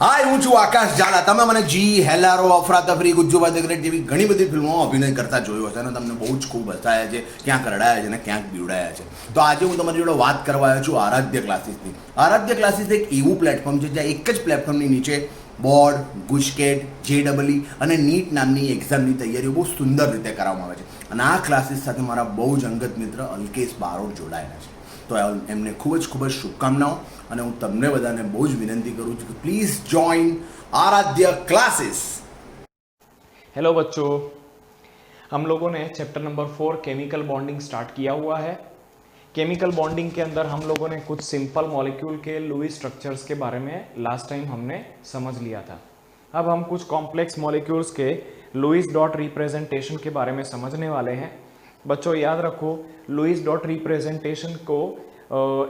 હાય હું છું આકાશ ઝાલા. તમે મને જી, હેલારો, અફરાતફરી, ગુજ્જુભાઈ ધ ગ્રેટ જેવી ઘણી બધી ફિલ્મોમાં અભિનય કરતા જોયો હશે અને તમને બહુ જ ખૂબ હસાયા છે, ક્યાંક રડાયા છે અને ક્યાંક બીવડાયા છે. તો આજે હું તમારી જોડે વાત કરવા આવ્યો છું આરાધ્ય ક્લાસીસની. આરાધ્ય ક્લાસીસ એક એવું પ્લેટફોર્મ છે જ્યાં એક જ પ્લેટફોર્મની નીચે બોર્ડ, ગુજકેટ, જેડબલઈ અને નીટ નામની એક્ઝામની તૈયારીઓ બહુ સુંદર રીતે કરવામાં આવે છે. અને આ ક્લાસીસ સાથે મારા બહુ જ અંગત મિત્ર અલ્કેશ બારોટ જોડાયેલા છે. તો એમને ખૂબ જ શુભકામનાઓ અને હું તમને બધાને બહુ જ વિનંતી કરું છું કે પ્લીઝ જોઈન आराध्य क्लासेस. हेलो बच्चों, हम लोगों ने chapter number 4 chemical bonding start किया हुआ है। केमिकल बॉन्डिंग के अंदर हम लोगों ने कुछ सिंपल मॉलिक्यूल के लुईस स्ट्रक्चर्स के बारे में लास्ट टाइम हमने समझ लिया था। अब हम कुछ कॉम्प्लेक्स मॉलिक्यूल्स के लुईस डॉट रिप्रेजेंटेशन के बारे में समझने वाले हैं। बच्चों याद रखो, लुईस डॉट रिप्रेजेंटेशन को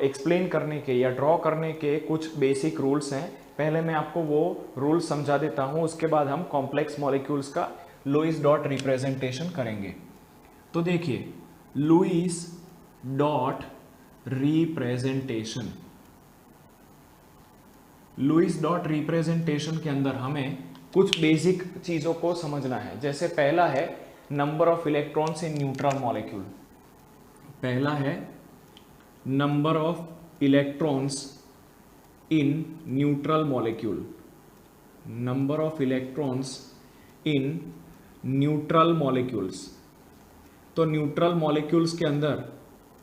एक्सप्लेन करने के या ड्रॉ करने के कुछ बेसिक रूल्स हैं। पहले मैं आपको वो रूल समझा देता हूँ, उसके बाद हम कॉम्प्लेक्स मॉलिक्यूल्स का लुईस डॉट रिप्रेजेंटेशन करेंगे। तो देखिए, Lewis dot representation, Lewis dot representation के अंदर हमें कुछ बेसिक चीज़ों को समझना है। जैसे पहला है number of electrons in neutral molecule. पहला है number of electrons in neutral molecule, number of electrons in neutral molecules। तो न्यूट्रल मॉलिक्यूल्स के अंदर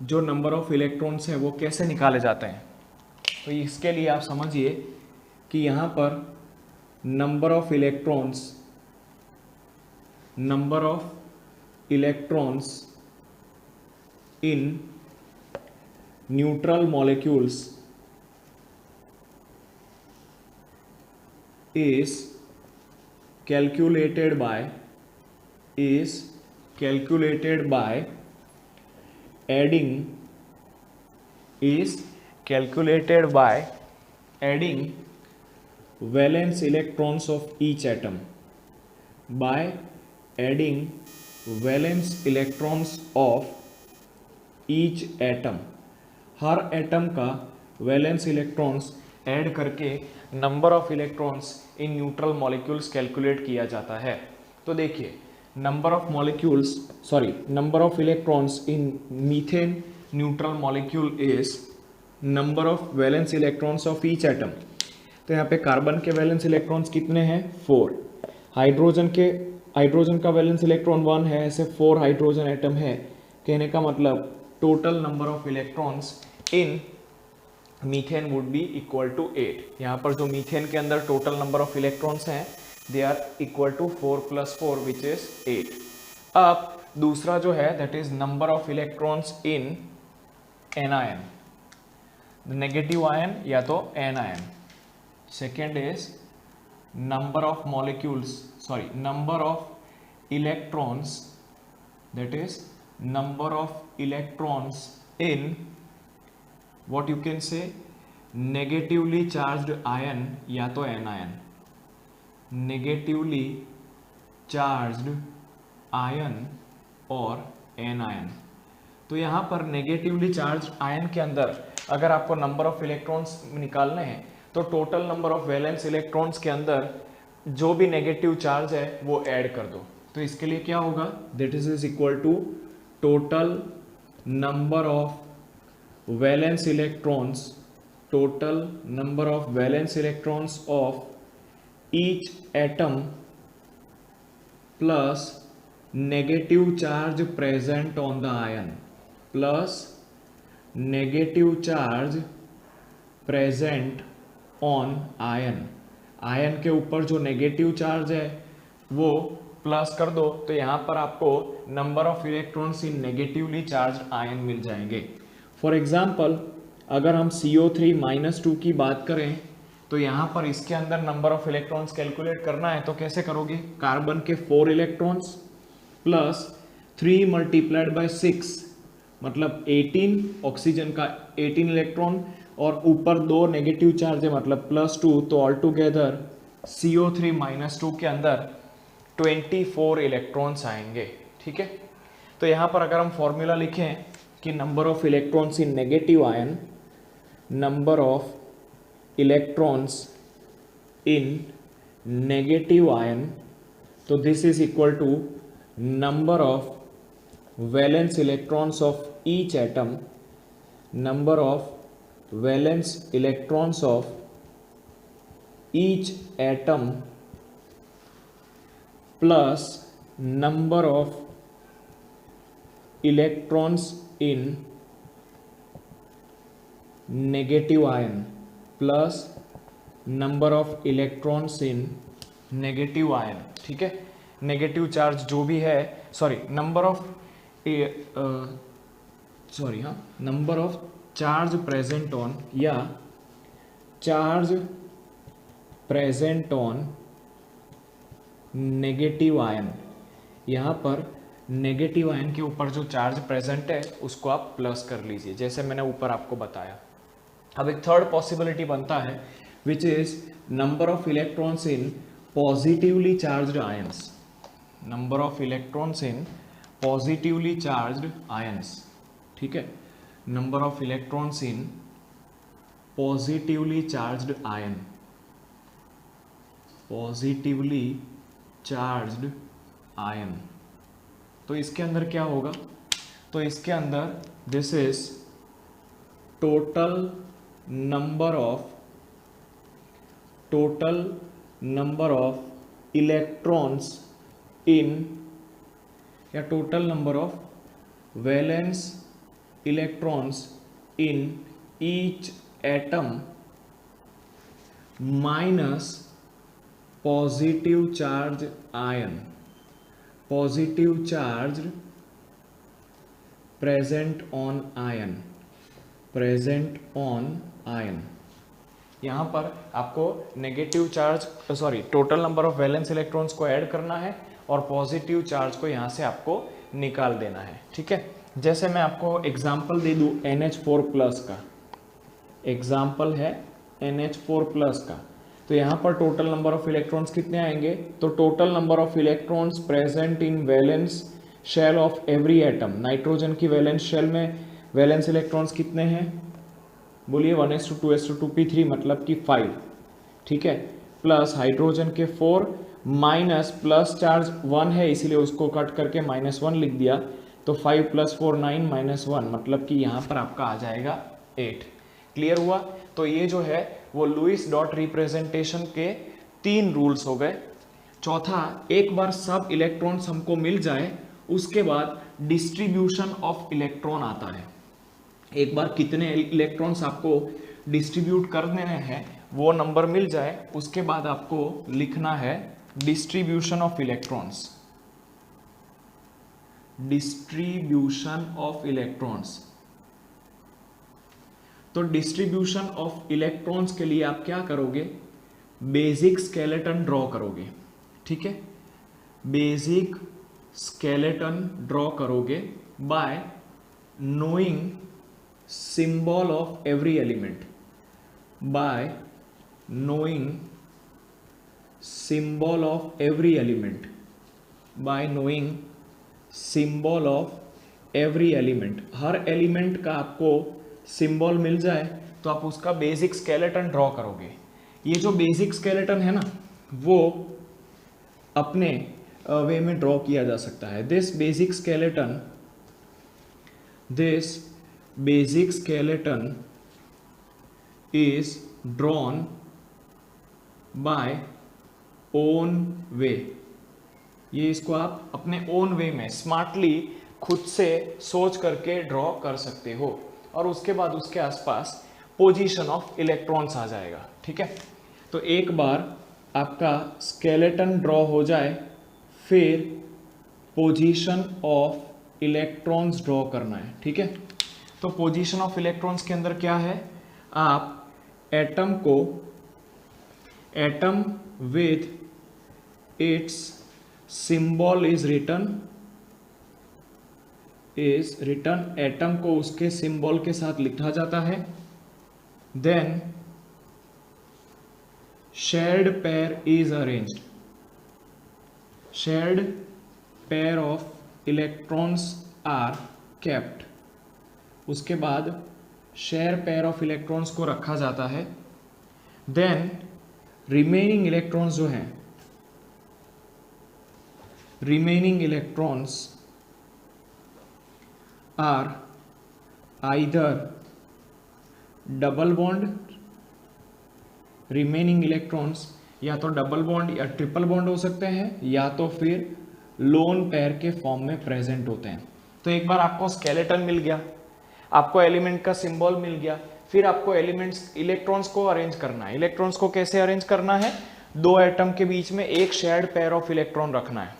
जो नंबर ऑफ इलेक्ट्रॉन्स हैं वो कैसे निकाले जाते हैं, तो इसके लिए आप समझिए कि यहाँ पर number of electrons in neutral molecules is calculated by adding valence electrons of each atom, by adding valence electrons of each atom। Her atom का वैलेंस इलेक्ट्रॉन्स ऐड करके number of electrons in neutral molecules calculate किया जाता है। तो देखिए, number of electrons in methane neutral molecule is number of valence electrons of each atom. तो यहाँ पे कार्बन के वैलेंस इलेक्ट्रॉन्स कितने हैं? 4। हाइड्रोजन का वैलेंस इलेक्ट्रॉन 1 है, ऐसे 4 हाइड्रोजन एटम है। कहने का मतलब total number of electrons in methane would be equal to 8। यहाँ पर जो मीथेन के अंदर टोटल नंबर ऑफ इलेक्ट्रॉन्स हैं they are equal to 4 + 4 which is 8। अब दूसरा जो है that is number of electrons in anion, negative ion या तो anion. Second is number of electrons, that is number of electrons in what you can say negatively charged ion या तो anion, negatively charged ion और anion। तो यहाँ पर negatively charge ion के अंदर अगर आपको नंबर ऑफ इलेक्ट्रॉन्स निकालने हैं तो total number of valence electrons के अंदर जो भी नेगेटिव चार्ज है वो ऐड कर दो। तो इसके लिए क्या होगा, that is equal to total number of valence electrons, total number of valence electrons of each atom plus negative charge present on the ion, plus negative charge present on ion। Ion के ऊपर जो negative charge है वो plus कर दो, तो यहाँ पर आपको number of electrons in negatively charge ion मिल जाएंगे। फॉर एग्जाम्पल अगर हम CO3-2 की बात करें तो यहाँ पर इसके अंदर नंबर ऑफ इलेक्ट्रॉन्स कैलकुलेट करना है तो कैसे करोगे, कार्बन के 4 इलेक्ट्रॉन्स प्लस 3 × 6 मतलब 18, ऑक्सीजन का 18 इलेक्ट्रॉन और ऊपर 2 नेगेटिव चार्ज है मतलब +2, तो ऑल टुगेदर CO3-2 के अंदर 24 इलेक्ट्रॉन्स आएंगे। ठीक है, तो यहाँ पर अगर हम फॉर्मूला लिखें कि number of electrons in negative ion, number of electrons in negative ion, तो this is equal to number of valence electrons of each atom, number of valence electrons of each atom plus number of electrons in negative ion plus number of electrons in negative ion, ठीक है। Negative charge जो भी है, sorry number of number of charge present on या charge present on negative ion. यहाँ पर negative ion के ऊपर जो चार्ज प्रेजेंट है उसको आप प्लस कर लीजिए, जैसे मैंने ऊपर आपको बताया। अब एक थर्ड पॉसिबिलिटी बनता है which is number of electrons in positively charged ions, number of electrons in positively charged ions, ठीक है। number of electrons in positively charged ion, positively charged ion, तो इसके अंदर क्या होगा, तो इसके अंदर this is total number of electrons in या total number of valence electrons in each atom minus positive charge ion, positive charge present on ion, present on ion। यहाँ पर आपको negative charge total number of valence electrons को add करना है और positive charge को यहाँ से आपको निकाल देना है, ठीक है। जैसे मैं आपको एग्जांपल दे दूँ NH4 प्लस का, एग्जांपल है NH4 प्लस का, तो यहाँ पर टोटल नंबर ऑफ इलेक्ट्रॉन्स कितने आएंगे, तो total number of electrons present in valence shell of every atom, nitrogen की वैलेंस शेल में वैलेंस इलेक्ट्रॉन्स कितने हैं, बोलिए 1:2:2 p3 मतलब कि 5, ठीक है, प्लस हाइड्रोजन के 4 माइनस प्लस चार्ज 1 है इसीलिए उसको कट करके -1 लिख दिया, तो 5 + 4 9 -1 मतलब कि यहाँ पर आपका आ जाएगा 8। क्लियर हुआ। तो ये जो है वो लुईस डॉट रिप्रेजेंटेशन के 3 रूल्स हो गए। चौथा, एक बार सब इलेक्ट्रॉन्स हमको मिल जाए उसके बाद डिस्ट्रीब्यूशन ऑफ इलेक्ट्रॉन आता है। एक बार कितने इलेक्ट्रॉन्स आपको डिस्ट्रीब्यूट कर देने हैं वो नंबर मिल जाए, उसके बाद आपको लिखना है distribution of electrons, distribution of electrons. तो डिस्ट्रीब्यूशन ऑफ इलेक्ट्रॉन्स के लिए आप क्या करोगे, बेसिक स्केलेटन ड्रॉ करोगे, ठीक है, बेसिक स्केलेटन ड्रॉ करोगे bye knowing symbol of every element, by knowing symbol of every element, by knowing symbol of every element। Her element का आपको सिंबल मिल जाए तो आप उसका बेसिक स्केलेटन ड्रॉ करोगे। ये जो बेसिक स्केलेटन है ना वो अपने वे में ड्रॉ किया जा सकता है। This basic skeleton is drawn by own way। ये इसको आप अपने ओन वे में स्मार्टली खुद से सोच करके ड्रॉ कर सकते हो और उसके बाद उसके आसपास पोजीशन ऑफ इलेक्ट्रॉन्स आ जाएगा, ठीक है। तो एक बार आपका स्केलेटन ड्रॉ हो जाए फिर पोजीशन ऑफ इलेक्ट्रॉन्स ड्रॉ करना है, ठीक है। तो पोजीशन ऑफ इलेक्ट्रॉन्स के अंदर क्या है, आप एटम को, atom with its symbol is written, atom को उसके सिंबल के साथ लिखा जाता है। Then shared pair is arranged, shared pair of electrons are kept, उसके बाद शेयर पेयर ऑफ इलेक्ट्रॉन्स को रखा जाता है। देन रिमेनिंग इलेक्ट्रॉन्स जो हैं, remaining electrons are either double bond, remaining electrons या तो डबल बॉन्ड या ट्रिपल बॉन्ड हो सकते हैं, या तो फिर लोन पेयर के फॉर्म में प्रेजेंट होते हैं। तो एक बार आपको स्केलेटन मिल गया, आपको एलिमेंट का सिंबल मिल गया, फिर आपको एलिमेंट्स इलेक्ट्रॉन्स को अरेंज करना है। इलेक्ट्रॉन्स को कैसे अरेंज करना है? दो एटम के बीच में एक शेयर्ड पेयर ऑफ इलेक्ट्रॉन रखना है।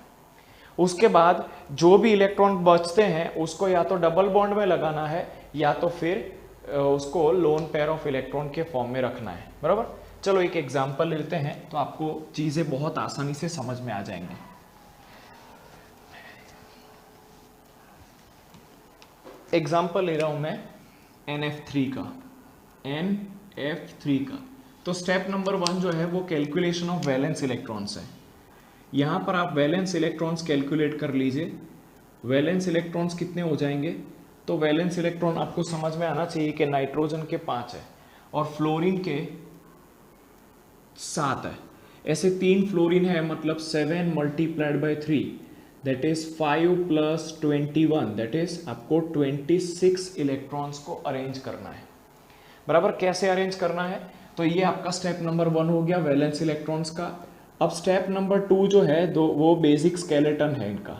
उसके बाद जो भी इलेक्ट्रॉन बचते हैं उसको या तो डबल बॉन्ड में लगाना है या तो फिर उसको लोन पेयर ऑफ इलेक्ट्रॉन के फॉर्म में रखना है। बराबर। चलो एक एग्जांपल लेते हैं तो आपको चीजें बहुत आसानी से समझ में आ जाएंगी। एग्जाम्पल ले रहा हूं मैं NF3 का, NF3 का। तो स्टेप नंबर 1 जो है वो कैलकुलेशन ऑफ वैलेंस इलेक्ट्रॉन्स है। यहां पर आप वैलेंस इलेक्ट्रॉन्स कैलकुलेट कर लीजिए। वैलेंस इलेक्ट्रॉन्स कितने हो जाएंगे? तो वैलेंस इलेक्ट्रॉन आपको समझ में आना चाहिए कि नाइट्रोजन के 5 है और फ्लोरीन के 7 है। ऐसे 3 फ्लोरीन है, मतलब 7 multiplied by 3 that is 5 plus 21 that is आपको 26 इलेक्ट्रॉन्स को अरेंज करना है। बराबर। कैसे अरेंज करना है? तो ये आपका स्टेप नंबर 1 हो गया वैलेंस इलेक्ट्रॉन्स का। अब स्टेप नंबर 2 जो है वो बेसिक स्केलेटन है इनका।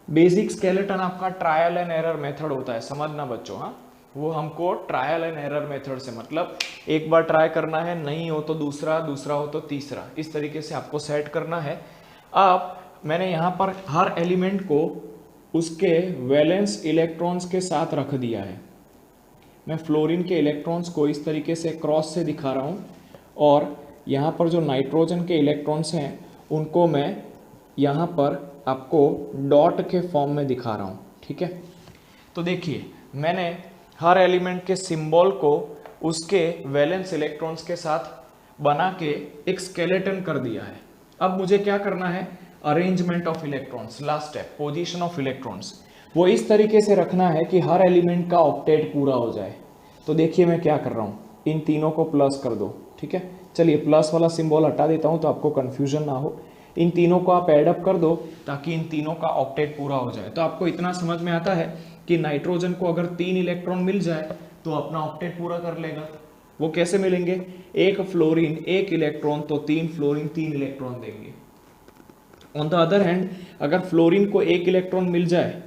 बेसिक स्केलेटन आपका ट्रायल एंड एरर मेथड होता है, समझना बच्चों। हाँ, वो हमको ट्रायल एंड एरर मेथड से मतलब एक बार ट्राई करना है, नहीं हो तो दूसरा, दूसरा हो तो तीसरा, इस तरीके से आपको सेट करना है। अब मैंने यहाँ पर हर एलिमेंट को उसके वैलेंस इलेक्ट्रॉन्स के साथ रख दिया है। मैं फ्लोरीन के इलेक्ट्रॉन्स को इस तरीके से क्रॉस से दिखा रहा हूँ और यहाँ पर जो नाइट्रोजन के इलेक्ट्रॉन्स हैं उनको मैं यहाँ पर आपको डॉट के फॉर्म में दिखा रहा हूँ। ठीक है। तो देखिए मैंने हर एलिमेंट के सिंबल को उसके वैलेंस इलेक्ट्रॉन्स के साथ बना के एक स्केलेटन कर दिया है। अब मुझे क्या करना है? Arrangement of electrons, last step, position of electrons. वो इस तरीके से रखना है कि हर एलिमेंट का ऑक्टेट पूरा हो जाए। तो देखिए मैं क्या कर रहा हूँ, इन तीनों को प्लस कर दो। ठीक है। चलिए प्लस वाला सिंबल हटा देता हूँ तो आपको कंफ्यूजन ना हो। इन तीनों को आप एड अप कर दो ताकि इन तीनों का ऑक्टेट पूरा हो जाए। तो आपको इतना समझ में आता है कि नाइट्रोजन को अगर 3 इलेक्ट्रॉन मिल जाए तो अपना ऑक्टेट पूरा कर लेगा। वो कैसे मिलेंगे? एक फ्लोरीन 1 इलेक्ट्रॉन तो 3 फ्लोरीन 3 इलेक्ट्रॉन देंगे। ऑन द अदर हैंड अगर फ्लोरीन को 1 इलेक्ट्रॉन मिल जाए,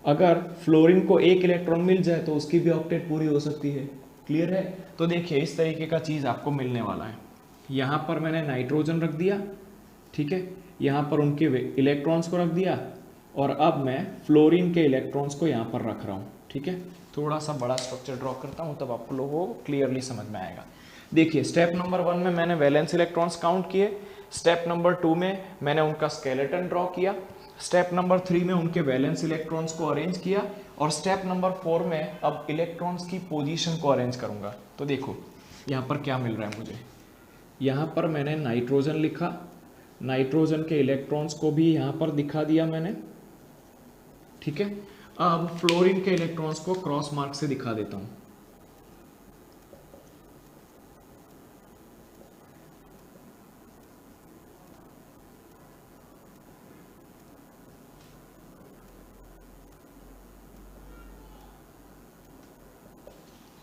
अगर फ्लोरीन को 1 इलेक्ट्रॉन मिल जाए तो उसकी भी ऑक्टेट पूरी हो सकती है। क्लियर है? तो देखिए इस तरीके का चीज आपको मिलने वाला है। यहाँ पर मैंने नाइट्रोजन रख दिया, ठीक है, यहाँ पर उनके इलेक्ट्रॉन्स को रख दिया और अब मैं फ्लोरीन के इलेक्ट्रॉन्स को यहाँ पर रख रहा हूँ। ठीक है। थोड़ा सा बड़ा स्ट्रक्चर ड्रॉ करता हूँ तब आपको लोगों को क्लियरली समझ में आएगा। देखिए स्टेप नंबर 1 में मैंने वैलेंस इलेक्ट्रॉन्स काउंट किए, स्टेप नंबर 2 में मैंने उनका स्केलेटन ड्रॉ किया, स्टेप नंबर 3 में उनके वैलेंस इलेक्ट्रॉन्स को अरेंज किया और स्टेप नंबर 4 में अब इलेक्ट्रॉन्स की पोजीशन को अरेंज करूंगा। तो देखो यहाँ पर क्या मिल रहा है मुझे। यहाँ पर मैंने नाइट्रोजन लिखा, नाइट्रोजन के इलेक्ट्रॉन्स को भी यहाँ पर दिखा दिया मैंने। ठीक है। अब फ्लोरीन के इलेक्ट्रॉन्स को क्रॉस मार्क से दिखा देता हूँ।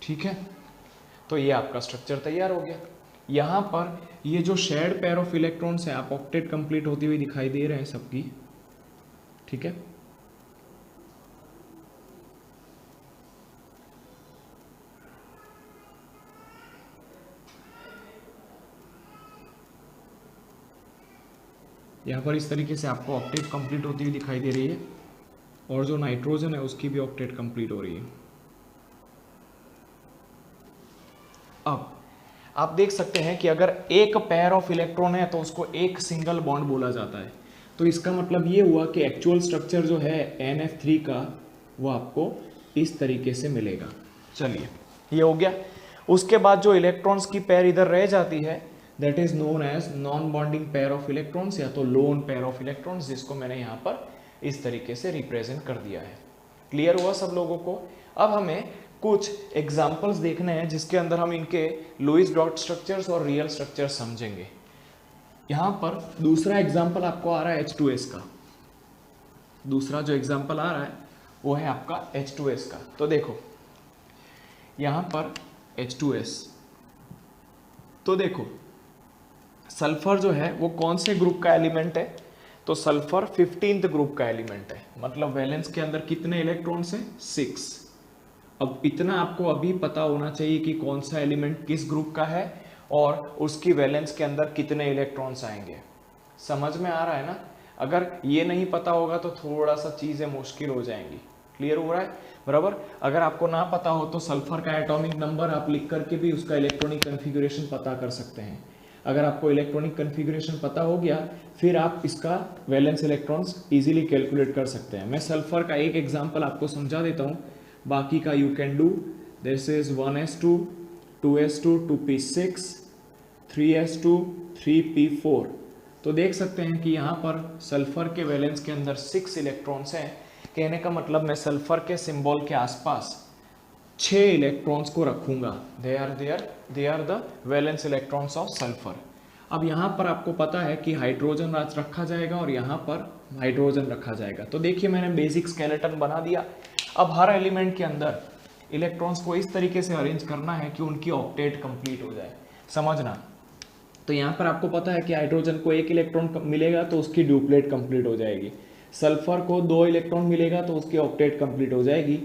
ठीक है। तो ये आपका स्ट्रक्चर तैयार हो गया। यहाँ पर ये जो शेयर्ड पेयर ऑफ इलेक्ट्रॉन्स है आप ऑक्टेट कंप्लीट होती हुई दिखाई दे रहे हैं सबकी। ठीक है। यहाँ पर इस तरीके से आपको ऑक्टेट कंप्लीट होती हुई दिखाई दे रही है और जो नाइट्रोजन है उसकी भी ऑक्टेट कंप्लीट हो रही है। अब आप देख सकते हैं कि अगर एक पेयर ऑफ इलेक्ट्रॉन है तो उसको एक सिंगल बॉन्ड बोला जाता है। तो इसका मतलब ये हुआ कि एक्चुअल स्ट्रक्चर जो है NF3 का वो आपको इस तरीके से मिलेगा। चलिए ये हो गया। उसके बाद जो इलेक्ट्रॉन्स की पेयर इधर रह जाती है that is known as non bonding pair of electrons या तो लोन पेयर ऑफ इलेक्ट्रॉन्स, जिसको मैंने यहाँ पर इस तरीके से रिप्रेजेंट कर दिया है। क्लियर हुआ सब लोगों को? अब हमें कुछ एग्जाम्पल्स देखने हैं जिसके अंदर हम इनके लुईस डॉट स्ट्रक्चर्स और रियल स्ट्रक्चर्स समझेंगे। यहाँ पर दूसरा एग्जाम्पल आपको आ रहा है H2S का। दूसरा जो एग्जाम्पल आ रहा है वो है आपका H2S का। तो देखो यहाँ पर H2S, तो देखो सल्फर जो है वो कौन से ग्रुप का एलिमेंट है, तो सल्फर 15th ग्रुप का एलिमेंट है, मतलब वैलेंस के अंदर कितने इलेक्ट्रॉन्स हैं, 6। अब इतना आपको अभी पता होना चाहिए कि कौन सा एलिमेंट किस ग्रुप का है और उसकी वैलेंस के अंदर कितने इलेक्ट्रॉन्स आएंगे। समझ में आ रहा है ना? अगर ये नहीं पता होगा तो थोड़ा सा चीज़ें मुश्किल हो जाएंगी। क्लियर हो रहा है? बराबर। अगर आपको ना पता हो तो सल्फर का एटॉमिक नंबर आप लिख करके भी उसका इलेक्ट्रॉनिक कन्फिगरेशन पता कर सकते हैं। अगर आपको इलेक्ट्रॉनिक कन्फिगरेशन पता हो गया फिर आप इसका वैलेंस इलेक्ट्रॉन्स इजीली कैलकुलेट कर सकते हैं। मैं सल्फर का एक एग्जांपल आपको समझा देता हूँ, बाकी का you can do. This is 1s2 2s2 2p6 3s2 3p4। तो देख सकते हैं कि यहाँ पर सल्फर के वैलेंस के अंदर 6 इलेक्ट्रॉन्स हैं। कहने का मतलब मैं सल्फर के सिंबल के आसपास 6 इलेक्ट्रॉन्स को रखूंगा। They are the valence electrons of sulphur. अब यहाँ पर आपको पता है कि हाइड्रोजन रखा जाएगा और यहाँ पर हाइड्रोजन रखा जाएगा। तो देखिए मैंने बेसिक स्केलेटन बना दिया। अब हर एलिमेंट के अंदर इलेक्ट्रॉन्स को इस तरीके से अरेंज करना है कि उनकी ऑक्टेट कंप्लीट हो जाए। समझना। तो यहाँ पर आपको पता है कि हाइड्रोजन को 1 इलेक्ट्रॉन मिलेगा तो उसकी ड्यूप्लेट कंप्लीट हो जाएगी। सल्फर को 2 इलेक्ट्रॉन मिलेगा तो उसकी ऑक्टेट कंप्लीट हो जाएगी।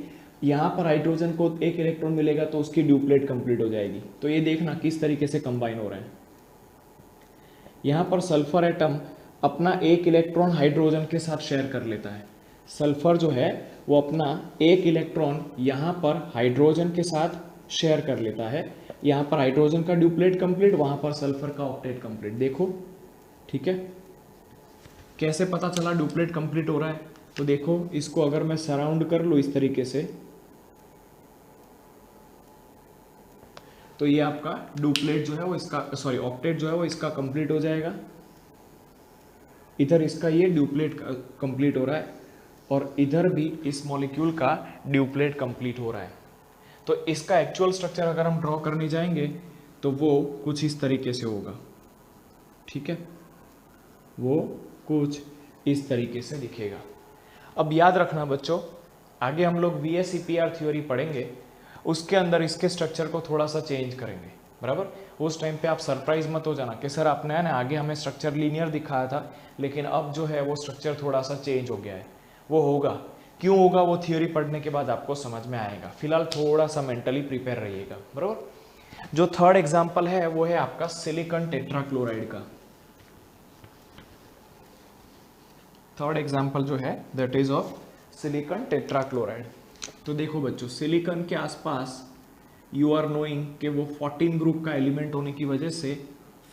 यहाँ पर हाइड्रोजन को 1 इलेक्ट्रॉन मिलेगा तो उसकी ड्यूप्लेट कंप्लीट हो जाएगी। तो ये देखना किस तरीके से कंबाइन हो रहे हैं। यहाँ पर सल्फर एटम अपना 1 इलेक्ट्रॉन हाइड्रोजन के साथ शेयर कर लेता है। सल्फर जो है वो अपना 1 इलेक्ट्रॉन यहाँ पर हाइड्रोजन के साथ शेयर कर लेता है। यहाँ पर हाइड्रोजन का ड्यूप्लेट कंप्लीट, वहाँ पर सल्फर का ऑक्टेट कंप्लीट। देखो ठीक है, कैसे पता चला ड्यूप्लेट कंप्लीट हो रहा है? तो देखो इसको अगर मैं सराउंड कर लूँ इस तरीके से तो ये आपका ड्यूप्लेट जो है वो इसका ऑक्टेट जो है वो इसका कंप्लीट हो जाएगा। इधर इसका ये ड्यूप्लेट कंप्लीट हो रहा है और इधर भी इस मॉलिक्यूल का ड्यूप्लेट कंप्लीट हो रहा है। तो इसका एक्चुअल स्ट्रक्चर अगर हम ड्रॉ करने जाएंगे तो वो कुछ इस तरीके से होगा। ठीक है, वो कुछ इस तरीके से दिखेगा। अब याद रखना बच्चों, आगे हम लोग VSEPR थ्योरी पढ़ेंगे, उसके अंदर इसके स्ट्रक्चर को थोड़ा सा चेंज करेंगे। बराबर। उस टाइम पे आप सरप्राइज मत हो जाना कि सर आपने है ना आगे हमें स्ट्रक्चर लीनियर दिखाया था लेकिन अब जो है वो स्ट्रक्चर थोड़ा सा चेंज हो गया है। वो होगा, क्यों होगा वो थ्योरी पढ़ने के बाद आपको समझ में आएगा। फिलहाल थोड़ा सा मेंटली प्रिपेयर रहिएगा। बराबर। जो थर्ड एग्जाम्पल है वो है आपका सिलिकॉन टेट्राक्लोराइड का। थर्ड एग्जाम्पल जो है that is of silicon tetrachloride. तो देखो बच्चों, सिलिकॉन के आसपास यू आर नोइंग कि वो 14 ग्रुप का एलिमेंट होने की वजह से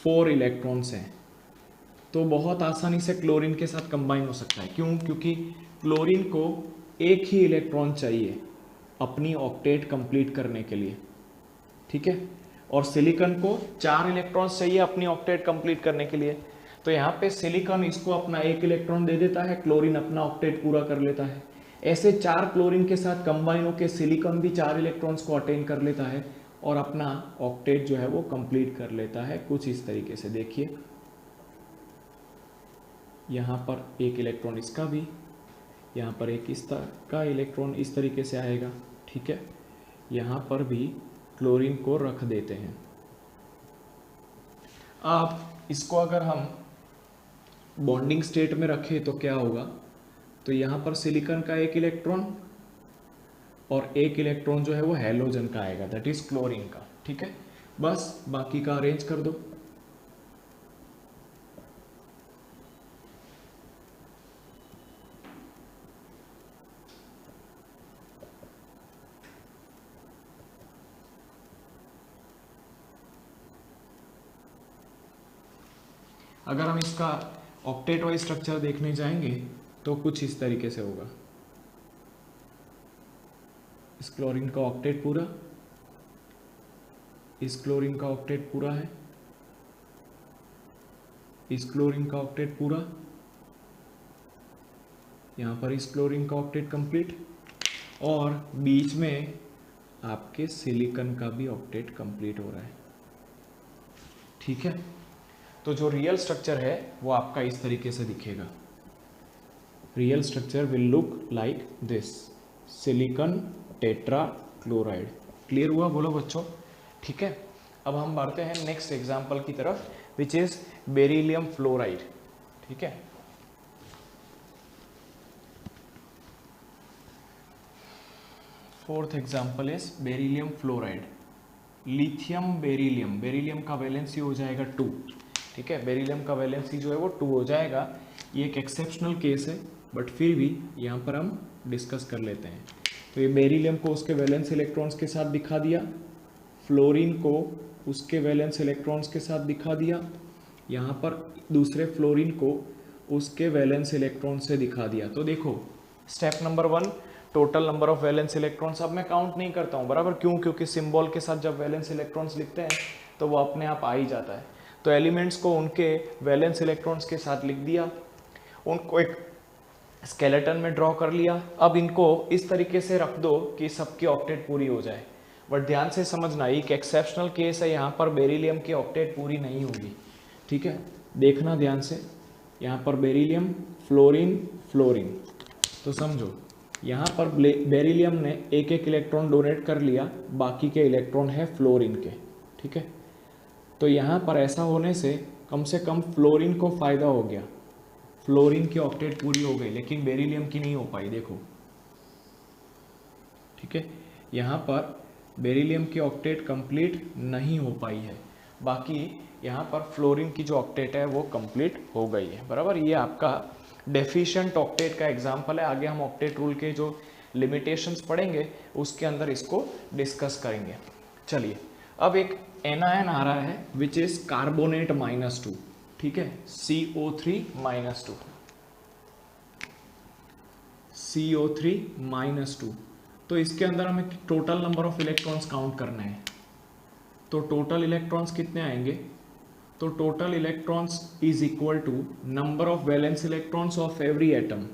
4 इलेक्ट्रॉन्स हैं। तो बहुत आसानी से क्लोरीन के साथ कंबाइन हो सकता है। क्यों? क्योंकि क्लोरीन को 1 ही इलेक्ट्रॉन चाहिए अपनी ऑक्टेट कंप्लीट करने के लिए। ठीक है, और सिलिकॉन को 4 इलेक्ट्रॉन्स चाहिए अपनी ऑक्टेट कंप्लीट करने के लिए। तो यहाँ पे सिलिकॉन इसको अपना 1 इलेक्ट्रॉन दे देता है, क्लोरीन अपना ऑक्टेट पूरा कर लेता है। ऐसे 4 क्लोरीन के साथ कंबाइन होकर सिलिकॉन भी 4 इलेक्ट्रॉन्स को अटेन कर लेता है और अपना ऑक्टेट जो है वो कंप्लीट कर लेता है कुछ इस तरीके से। देखिए यहाँ पर 1 इलेक्ट्रॉन इसका भी, यहाँ पर एक इस तरह का इलेक्ट्रॉन इस तरीके से आएगा। ठीक है, यहाँ पर भी क्लोरीन को रख देते हैं। अब इसको अगर हम बॉन्डिंग स्टेट में रखें तो क्या होगा? तो यहाँ पर सिलिकॉन का 1 इलेक्ट्रॉन और 1 इलेक्ट्रॉन जो है वो हैलोजन का आएगा, दैट इज क्लोरीन का। ठीक है, बस बाकी का अरेंज कर दो। अगर हम इसका ऑक्टेट वाइज स्ट्रक्चर देखने जाएंगे तो कुछ इस तरीके से होगा। इस क्लोरीन का ऑक्टेट पूरा, इस क्लोरीन का ऑक्टेट पूरा है, इस क्लोरीन का ऑक्टेट पूरा, यहाँ पर इस क्लोरीन का ऑक्टेट कंप्लीट और बीच में आपके सिलिकॉन का भी ऑक्टेट कंप्लीट हो रहा है। ठीक है, तो जो रियल स्ट्रक्चर है वो आपका इस तरीके से दिखेगा। Real structure will look like this, silicon tetra chloride. Clear हुआ बोलो बच्चों? ठीक है, अब हम बढ़ते हैं नेक्स्ट एग्जाम्पल की तरफ, विच इज बेरिलियम फ्लोराइड। ठीक है, fourth example is beryllium fluoride. Lithium beryllium, beryllium का वैलेंसी हो जाएगा 2। ठीक है, बेरिलियम का वैलेंसी जो है वो 2 हो जाएगा। ये एक एक्सेप्शनल केस है, बट फिर भी यहाँ पर हम डिस्कस कर लेते हैं। तो ये बेरिलियम को उसके वैलेंस इलेक्ट्रॉन्स के साथ दिखा दिया, फ्लोरीन को उसके वैलेंस इलेक्ट्रॉन्स के साथ दिखा दिया, यहाँ पर दूसरे फ्लोरीन को उसके वैलेंस इलेक्ट्रॉन से दिखा दिया। तो देखो step number 1, total number of valence electrons. अब मैं काउंट नहीं करता हूँ, बराबर? क्यों? क्योंकि सिंबल के साथ जब वैलेंस इलेक्ट्रॉन्स लिखते हैं तो वो अपने आप आ ही जाता है। तो एलिमेंट्स को उनके वैलेंस इलेक्ट्रॉन्स के साथ लिख दिया, उनको एक स्केलेटन में ड्रॉ कर लिया। अब इनको इस तरीके से रख दो कि सबकी ऑक्टेट पूरी हो जाए। बट ध्यान से समझना, एक एक्सेप्शनल केस है, यहाँ पर बेरिलियम की ऑक्टेट पूरी नहीं होगी। ठीक है, देखना ध्यान से, यहाँ पर बेरिलियम, फ्लोरीन, फ्लोरीन। तो समझो यहाँ पर बेरिलियम ने एक एक इलेक्ट्रॉन डोनेट कर लिया, बाकी के इलेक्ट्रॉन है फ्लोरीन के। ठीक है, तो यहाँ पर ऐसा होने से कम फ्लोरीन को फ़ायदा हो गया, फ्लोरीन की ऑक्टेट पूरी हो गई, लेकिन बेरिलियम की नहीं हो पाई। देखो, ठीक है, यहाँ पर बेरिलियम की ऑक्टेट कंप्लीट नहीं हो पाई है, बाकी यहाँ पर फ्लोरीन की जो ऑक्टेट है वो कंप्लीट हो गई है। बराबर, ये आपका डेफिशिएंट ऑक्टेट का एग्जाम्पल है। आगे हम ऑक्टेट रूल के जो लिमिटेशंस पढ़ेंगे उसके अंदर इसको डिस्कस करेंगे। चलिए, अब एक एनायन आ रहा है विच इज कार्बोनेट -2। ठीक है, CO3 -2, CO3 -2। तो इसके अंदर हमें total number of electrons count करना है। तो टोटल इलेक्ट्रॉन्स कितने आएंगे? तो total electrons is equal to number of valence electrons of every atom,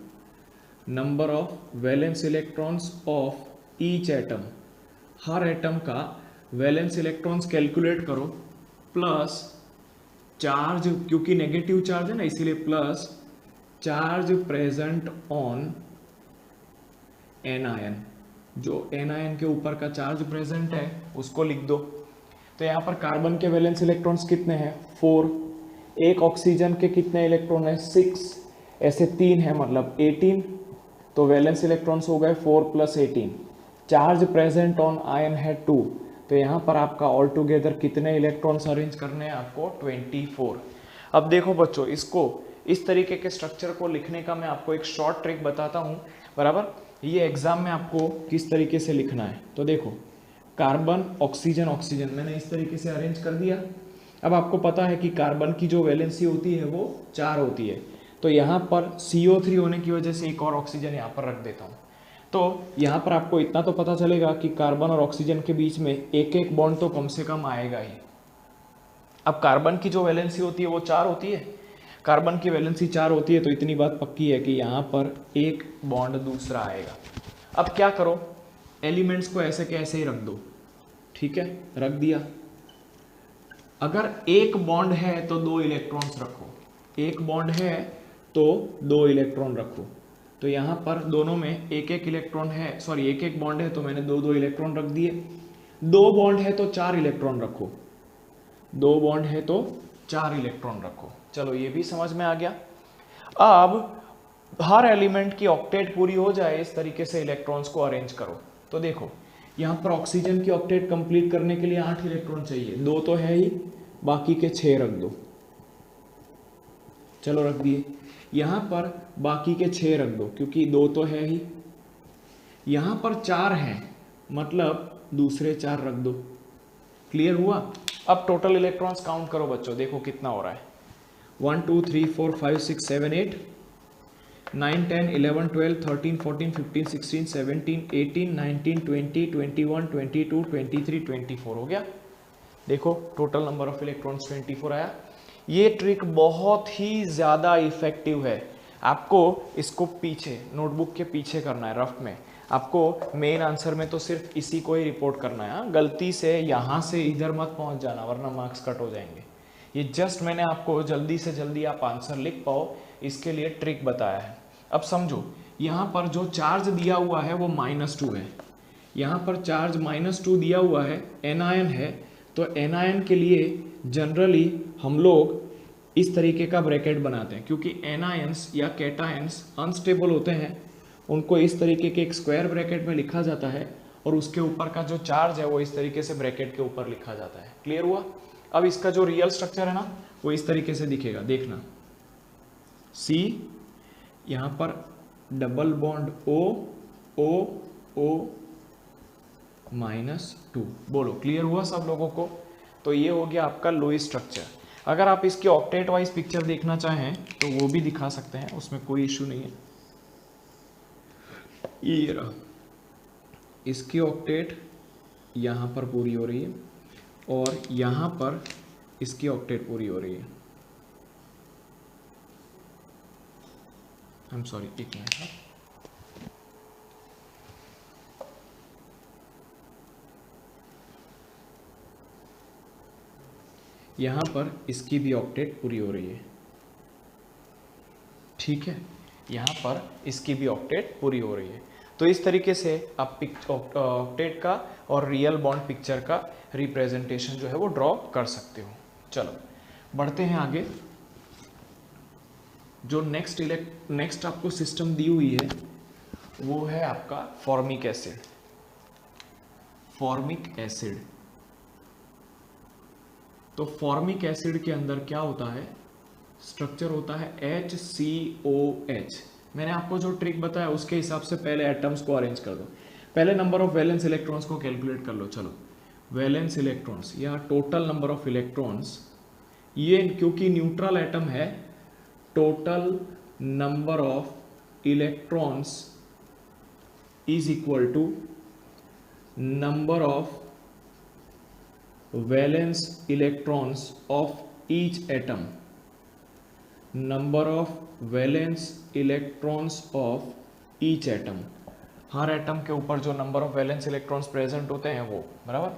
number of valence electrons of each atom. हर एटम का वैलेंस इलेक्ट्रॉन्स कैलकुलेट करो, प्लस चार्ज, क्योंकि नेगेटिव चार्ज है ना इसीलिए plus charge present on anion. जो anion के ऊपर का चार्ज प्रेजेंट है उसको लिख दो। तो यहाँ पर कार्बन के वैलेंस इलेक्ट्रॉन्स कितने हैं? 4। एक ऑक्सीजन के कितने इलेक्ट्रॉन है? 6। ऐसे 3 है, मतलब 18। तो वैलेंस इलेक्ट्रॉन्स हो गए 4 + 18। चार्ज प्रेजेंट ऑन आयन है 2। तो यहाँ पर आपका ऑल टुगेदर कितने इलेक्ट्रॉन्स अरेंज करने हैं आपको? 24। अब देखो बच्चों, इसको इस तरीके के स्ट्रक्चर को लिखने का मैं आपको एक शॉर्ट ट्रिक बताता हूँ। बराबर, ये एग्जाम में आपको किस तरीके से लिखना है। तो देखो, कार्बन, ऑक्सीजन, ऑक्सीजन मैंने इस तरीके से अरेंज कर दिया। अब आपको पता है कि कार्बन की जो वैलेंसी होती है वो 4 होती है। तो यहाँ पर CO3 होने की वजह से एक और ऑक्सीजन यहाँ पर रख देता हूँ। तो यहाँ पर आपको इतना तो पता चलेगा कि कार्बन और ऑक्सीजन के बीच में एक एक बॉन्ड तो कम से कम आएगा ही। अब कार्बन की जो वैलेंसी होती है वो 4 होती है, कार्बन की वैलेंसी 4 होती है, तो इतनी बात पक्की है कि यहाँ पर एक बॉन्ड दूसरा आएगा। अब क्या करो, एलिमेंट्स को ऐसे के ऐसे ही रख दो। ठीक है, रख दिया। अगर एक बॉन्ड है तो 2 इलेक्ट्रॉन्स रखो, एक बॉन्ड है तो 2 इलेक्ट्रॉन रखो। तो यहाँ पर दोनों में एक एक इलेक्ट्रॉन है, सॉरी एक एक बॉन्ड है तो मैंने 2 इलेक्ट्रॉन रख दिए। 2 बॉन्ड है तो 4 इलेक्ट्रॉन रखो, 2 बॉन्ड है तो 4 इलेक्ट्रॉन रखो। चलो, ये भी समझ में आ गया। अब हर एलिमेंट की ऑक्टेट पूरी हो जाए इस तरीके से इलेक्ट्रॉन्स को अरेंज करो। तो देखो, यहाँ पर ऑक्सीजन की ऑक्टेट कंप्लीट करने के लिए 8 इलेक्ट्रॉन चाहिए, 2 तो है ही, बाकी के 6 रख दो। चलो, रख दिए। यहाँ पर बाकी के 6 रख दो, क्योंकि 2 तो है ही। यहाँ पर 4 हैं, मतलब दूसरे 4 रख दो। क्लियर हुआ? अब टोटल इलेक्ट्रॉन्स काउंट करो बच्चों, देखो कितना हो रहा है। 1 2 3 4 5 6 7 8 9 10 11 12 13 14 15 16 17 18 19 20 21 22 23 24 हो गया। देखो टोटल नंबर ऑफ इलेक्ट्रॉन्स 24 आया। ये ट्रिक बहुत ही ज़्यादा इफेक्टिव है। आपको इसको पीछे नोटबुक के पीछे करना है, रफ में आपको मेन आंसर में तो सिर्फ इसी को ही रिपोर्ट करना है। हाँ? गलती से यहाँ से इधर मत पहुँच जाना वरना मार्क्स कट हो जाएंगे। ये जस्ट मैंने आपको जल्दी से जल्दी आप आंसर लिख पाओ इसके लिए ट्रिक बताया है। अब समझो यहाँ पर जो चार्ज दिया हुआ है वो -2 है, यहाँ पर चार्ज -2 दिया हुआ है, एनायन है, तो एनायन के लिए जनरली हम लोग इस तरीके का ब्रैकेट बनाते हैं, क्योंकि एनायंस या कैटायंस अनस्टेबल होते हैं, उनको इस तरीके के एक स्क्वायर ब्रैकेट में लिखा जाता है और उसके ऊपर का जो चार्ज है वो इस तरीके से ब्रैकेट के ऊपर लिखा जाता है। क्लियर हुआ? अब इसका जो रियल स्ट्रक्चर है ना वो इस तरीके से दिखेगा, देखना C, यहाँ पर डबल बॉन्ड O -2। बोलो क्लियर हुआ सब लोगों को? तो ये हो गया आपका लुईस स्ट्रक्चर। अगर आप इसकी ऑक्टेट वाइज पिक्चर देखना चाहें तो वो भी दिखा सकते हैं, उसमें कोई इशू नहीं है। ये रहा, इसकी ऑक्टेट यहाँ पर पूरी हो रही है और यहाँ पर इसकी ऑक्टेट पूरी हो रही है। आई एम सॉरी, एक मिनट। यहाँ पर इसकी भी ऑक्टेट पूरी हो रही है, ठीक है, यहाँ पर इसकी भी ऑक्टेट पूरी हो रही है। तो इस तरीके से आप ऑक्टेट का और रियल बॉन्ड पिक्चर का रिप्रेजेंटेशन जो है वो ड्रॉ कर सकते हो। चलो बढ़ते हैं आगे। जो नेक्स्ट आपको सिस्टम दी हुई है वो है आपका फॉर्मिक एसिड। फॉर्मिक एसिड, तो फॉर्मिक एसिड के अंदर क्या होता है, स्ट्रक्चर होता है HCOH। मैंने आपको जो ट्रिक बताया उसके हिसाब से पहले एटम्स को अरेंज कर दो। पहले नंबर ऑफ वैलेंस इलेक्ट्रॉन्स को कैलकुलेट कर लो। चलो वैलेंस इलेक्ट्रॉन्स या टोटल नंबर ऑफ इलेक्ट्रॉन्स, ये क्योंकि न्यूट्रल एटम है, total number of electrons is equal to number of valence electrons of each atom, number of valence electrons of each atom। Her atom के ऊपर जो number of valence electrons present होते हैं वो, बराबर।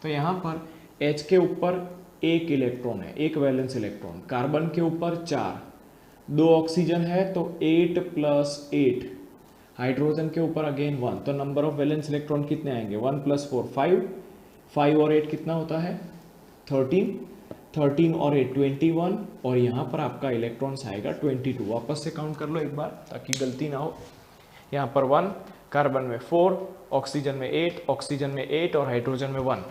तो यहाँ पर H के ऊपर 1 इलेक्ट्रॉन है, 1 वैलेंस इलेक्ट्रॉन। कार्बन के ऊपर 4, 2 ऑक्सीजन है तो 8 + 8। हाइड्रोजन के ऊपर अगेन 1, तो नंबर ऑफ वैलेंस इलेक्ट्रॉन कितने आएंगे, 1 + 4 5, 5 और 8 कितना होता है 13, 13 और 8 21, और यहाँ पर आपका इलेक्ट्रॉन्स आएगा 22। वापस से काउंट कर लो एक बार ताकि गलती ना हो। यहाँ पर 1, कार्बन में 4, ऑक्सीजन में 8, ऑक्सीजन में 8 और हाइड्रोजन में 1।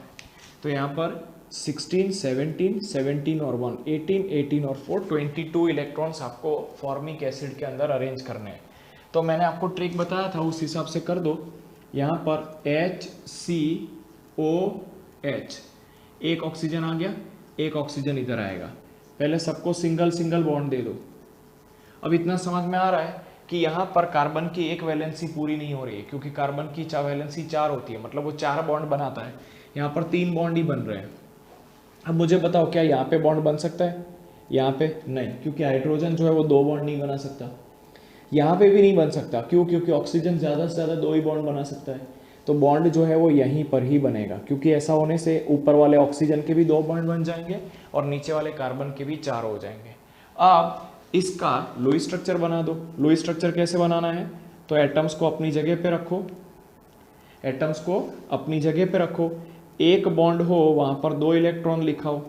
तो यहाँ पर 16, 17, 17 और 1 18, 18 और 4 22 इलेक्ट्रॉन्स आपको फॉर्मिक एसिड के अंदर अरेंज करने हैं। तो मैंने आपको ट्रिक बताया था उस हिसाब से कर दो। यहाँ पर HCOH, 1 ऑक्सीजन आ गया, 1 ऑक्सीजन इधर आएगा। पहले सबको सिंगल सिंगल बॉन्ड दे दो। अब इतना समझ में आ रहा है कि यहाँ पर कार्बन की एक वैलेंसी पूरी नहीं हो रही है, क्योंकि कार्बन की वैलेंसी 4 होती है, मतलब वो 4 बॉन्ड बनाता है। यहाँ पर 3 बॉन्ड ही बन रहे हैं। अब मुझे बताओ क्या यहाँ पे बॉन्ड बन सकता है, यहाँ पे नहीं, क्योंकि हाइड्रोजन जो है वो 2 बॉन्ड नहीं बना सकता। यहाँ पे भी नहीं बन सकता, क्यों, क्योंकि ऑक्सीजन ज़्यादा से ज़्यादा 2 ही बॉन्ड बना सकता है। तो बॉन्ड जो है वो यहीं पर ही बनेगा, क्योंकि ऐसा होने से ऊपर वाले ऑक्सीजन के भी 2 बॉन्ड बन जाएंगे और नीचे वाले कार्बन के भी 4 हो जाएंगे। अब इसका लुईस स्ट्रक्चर बना दो। लुईस स्ट्रक्चर कैसे बनाना है, तो एटम्स को अपनी जगह पे रखो, एटम्स को अपनी जगह पे रखो। 1 बॉन्ड हो वहाँ पर 2 इलेक्ट्रॉन लिखाओ,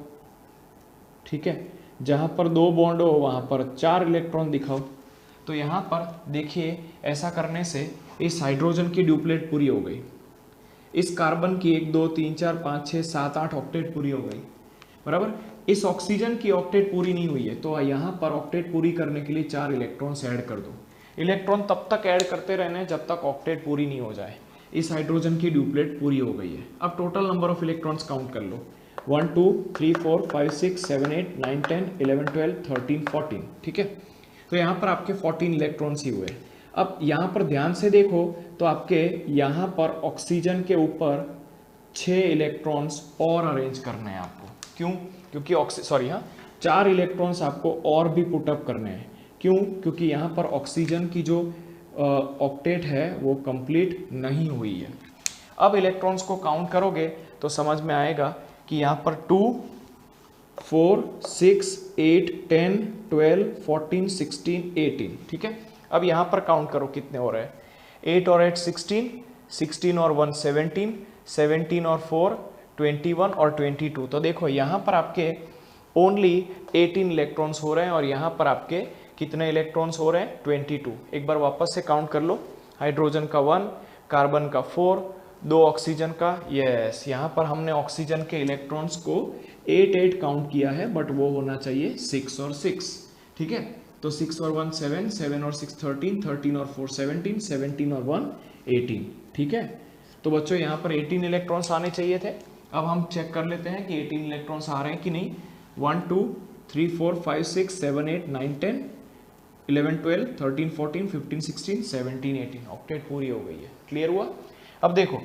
ठीक है। जहाँ पर 2 बॉन्ड हो वहाँ पर 4 इलेक्ट्रॉन दिखाओ। तो यहाँ पर देखिए ऐसा करने से इस हाइड्रोजन की ड्यूप्लेट पूरी हो गई, इस कार्बन की 1 2 3 4 5 6 7 8 ऑक्टेट पूरी हो गई, बराबर। इस ऑक्सीजन की ऑक्टेट पूरी नहीं हुई है, तो यहाँ पर ऑक्टेट पूरी करने के लिए 4 इलेक्ट्रॉन्स ऐड कर दो। इलेक्ट्रॉन तब तक ऐड करते रहने जब तक ऑक्टेट पूरी नहीं हो जाए। इस हाइड्रोजन की ड्यूप्लेट पूरी हो गई है। अब total number of electrons count कर लो, 1 2 3 4 5 6 7 8 9 10 11 12 13 14, ठीक है। तो यहाँ पर आपके 14 इलेक्ट्रॉन्स ही हुए। अब यहाँ पर ध्यान से देखो तो आपके यहाँ पर ऑक्सीजन के ऊपर 6 इलेक्ट्रॉन्स और अरेंज करने हैं आपको। क्यों, क्योंकि 4 इलेक्ट्रॉन्स आपको और भी पुटअप करने हैं। क्यों, क्योंकि यहाँ पर ऑक्सीजन की जो ऑक्टेट है वो कंप्लीट नहीं हुई है। अब इलेक्ट्रॉन्स को काउंट करोगे तो समझ में आएगा कि यहाँ पर 2, 4, 6, 8, 10, 12, 14, 16, 18, ठीक है। अब यहाँ पर काउंट करो कितने हो रहे हैं, 8 और 8 16, 16 और 1 17, 17 और 4 21 और 22। तो देखो यहाँ पर आपके ओनली 18 इलेक्ट्रॉन्स हो रहे हैं और यहाँ पर आपके कितने इलेक्ट्रॉन्स हो रहे हैं, 22। एक बार वापस से काउंट कर लो, हाइड्रोजन का 1, कार्बन का 4, 2 ऑक्सीजन का, यस यहाँ पर हमने ऑक्सीजन के इलेक्ट्रॉन्स को 8 काउंट किया है, बट वो होना चाहिए 6 और 6, ठीक है। तो 6 और 1 7, 7 और 6 13, 13 और 4 17, 17 और 1 18, ठीक है। तो बच्चों यहाँ पर 18 इलेक्ट्रॉन्स आने चाहिए थे। अब हम चेक कर लेते हैं कि 18 इलेक्ट्रॉन्स आ रहे हैं कि नहीं। 1 2 3 4 5 6 7 8 9 10 11 12 13 14 15 16 17 18, ऑक्टेट पूरी हो गई है। क्लियर हुआ। अब देखो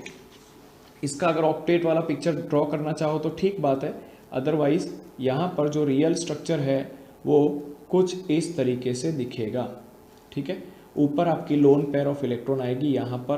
इसका अगर ऑक्टेट वाला पिक्चर ड्रॉ करना चाहो तो ठीक बात है, अदरवाइज यहाँ पर जो रियल स्ट्रक्चर है वो कुछ इस तरीके से दिखेगा, ठीक है। ऊपर आपकी लोन पेयर ऑफ इलेक्ट्रॉन आएगी, यहाँ पर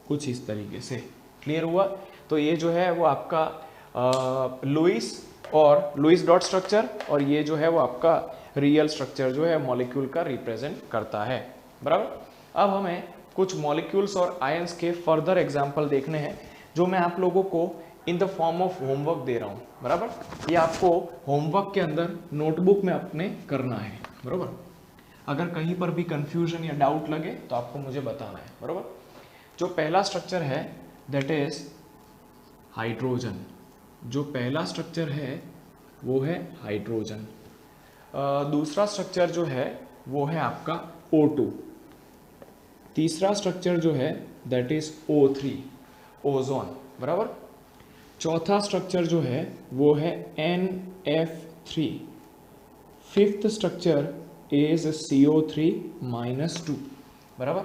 कुछ इस तरीके से। क्लियर हुआ। तो ये जो है वो आपका लुईस और लुईस डॉट स्ट्रक्चर, और ये जो है वो आपका रियल स्ट्रक्चर जो है मॉलिक्यूल का रिप्रेजेंट करता है, बराबर। अब हमें कुछ मॉलिक्यूल्स और आयंस के फर्दर एग्जाम्पल देखने हैं, जो मैं आप लोगों को in the form of homework दे रहा हूँ, बराबर। ये आपको होमवर्क के अंदर नोटबुक में अपने करना है, बराबर। अगर कहीं पर भी कंफ्यूजन या डाउट लगे तो आपको मुझे बताना है, बराबर। जो पहला स्ट्रक्चर है दैट इज हाइड्रोजन। जो पहला स्ट्रक्चर है वो है हाइड्रोजन। दूसरा स्ट्रक्चर जो है वो है आपका O2। तीसरा स्ट्रक्चर जो है दैट इज O3, ओजोन, बराबर। चौथा स्ट्रक्चर जो है वो है NF3। Fifth structure is CO3-2, बराबर।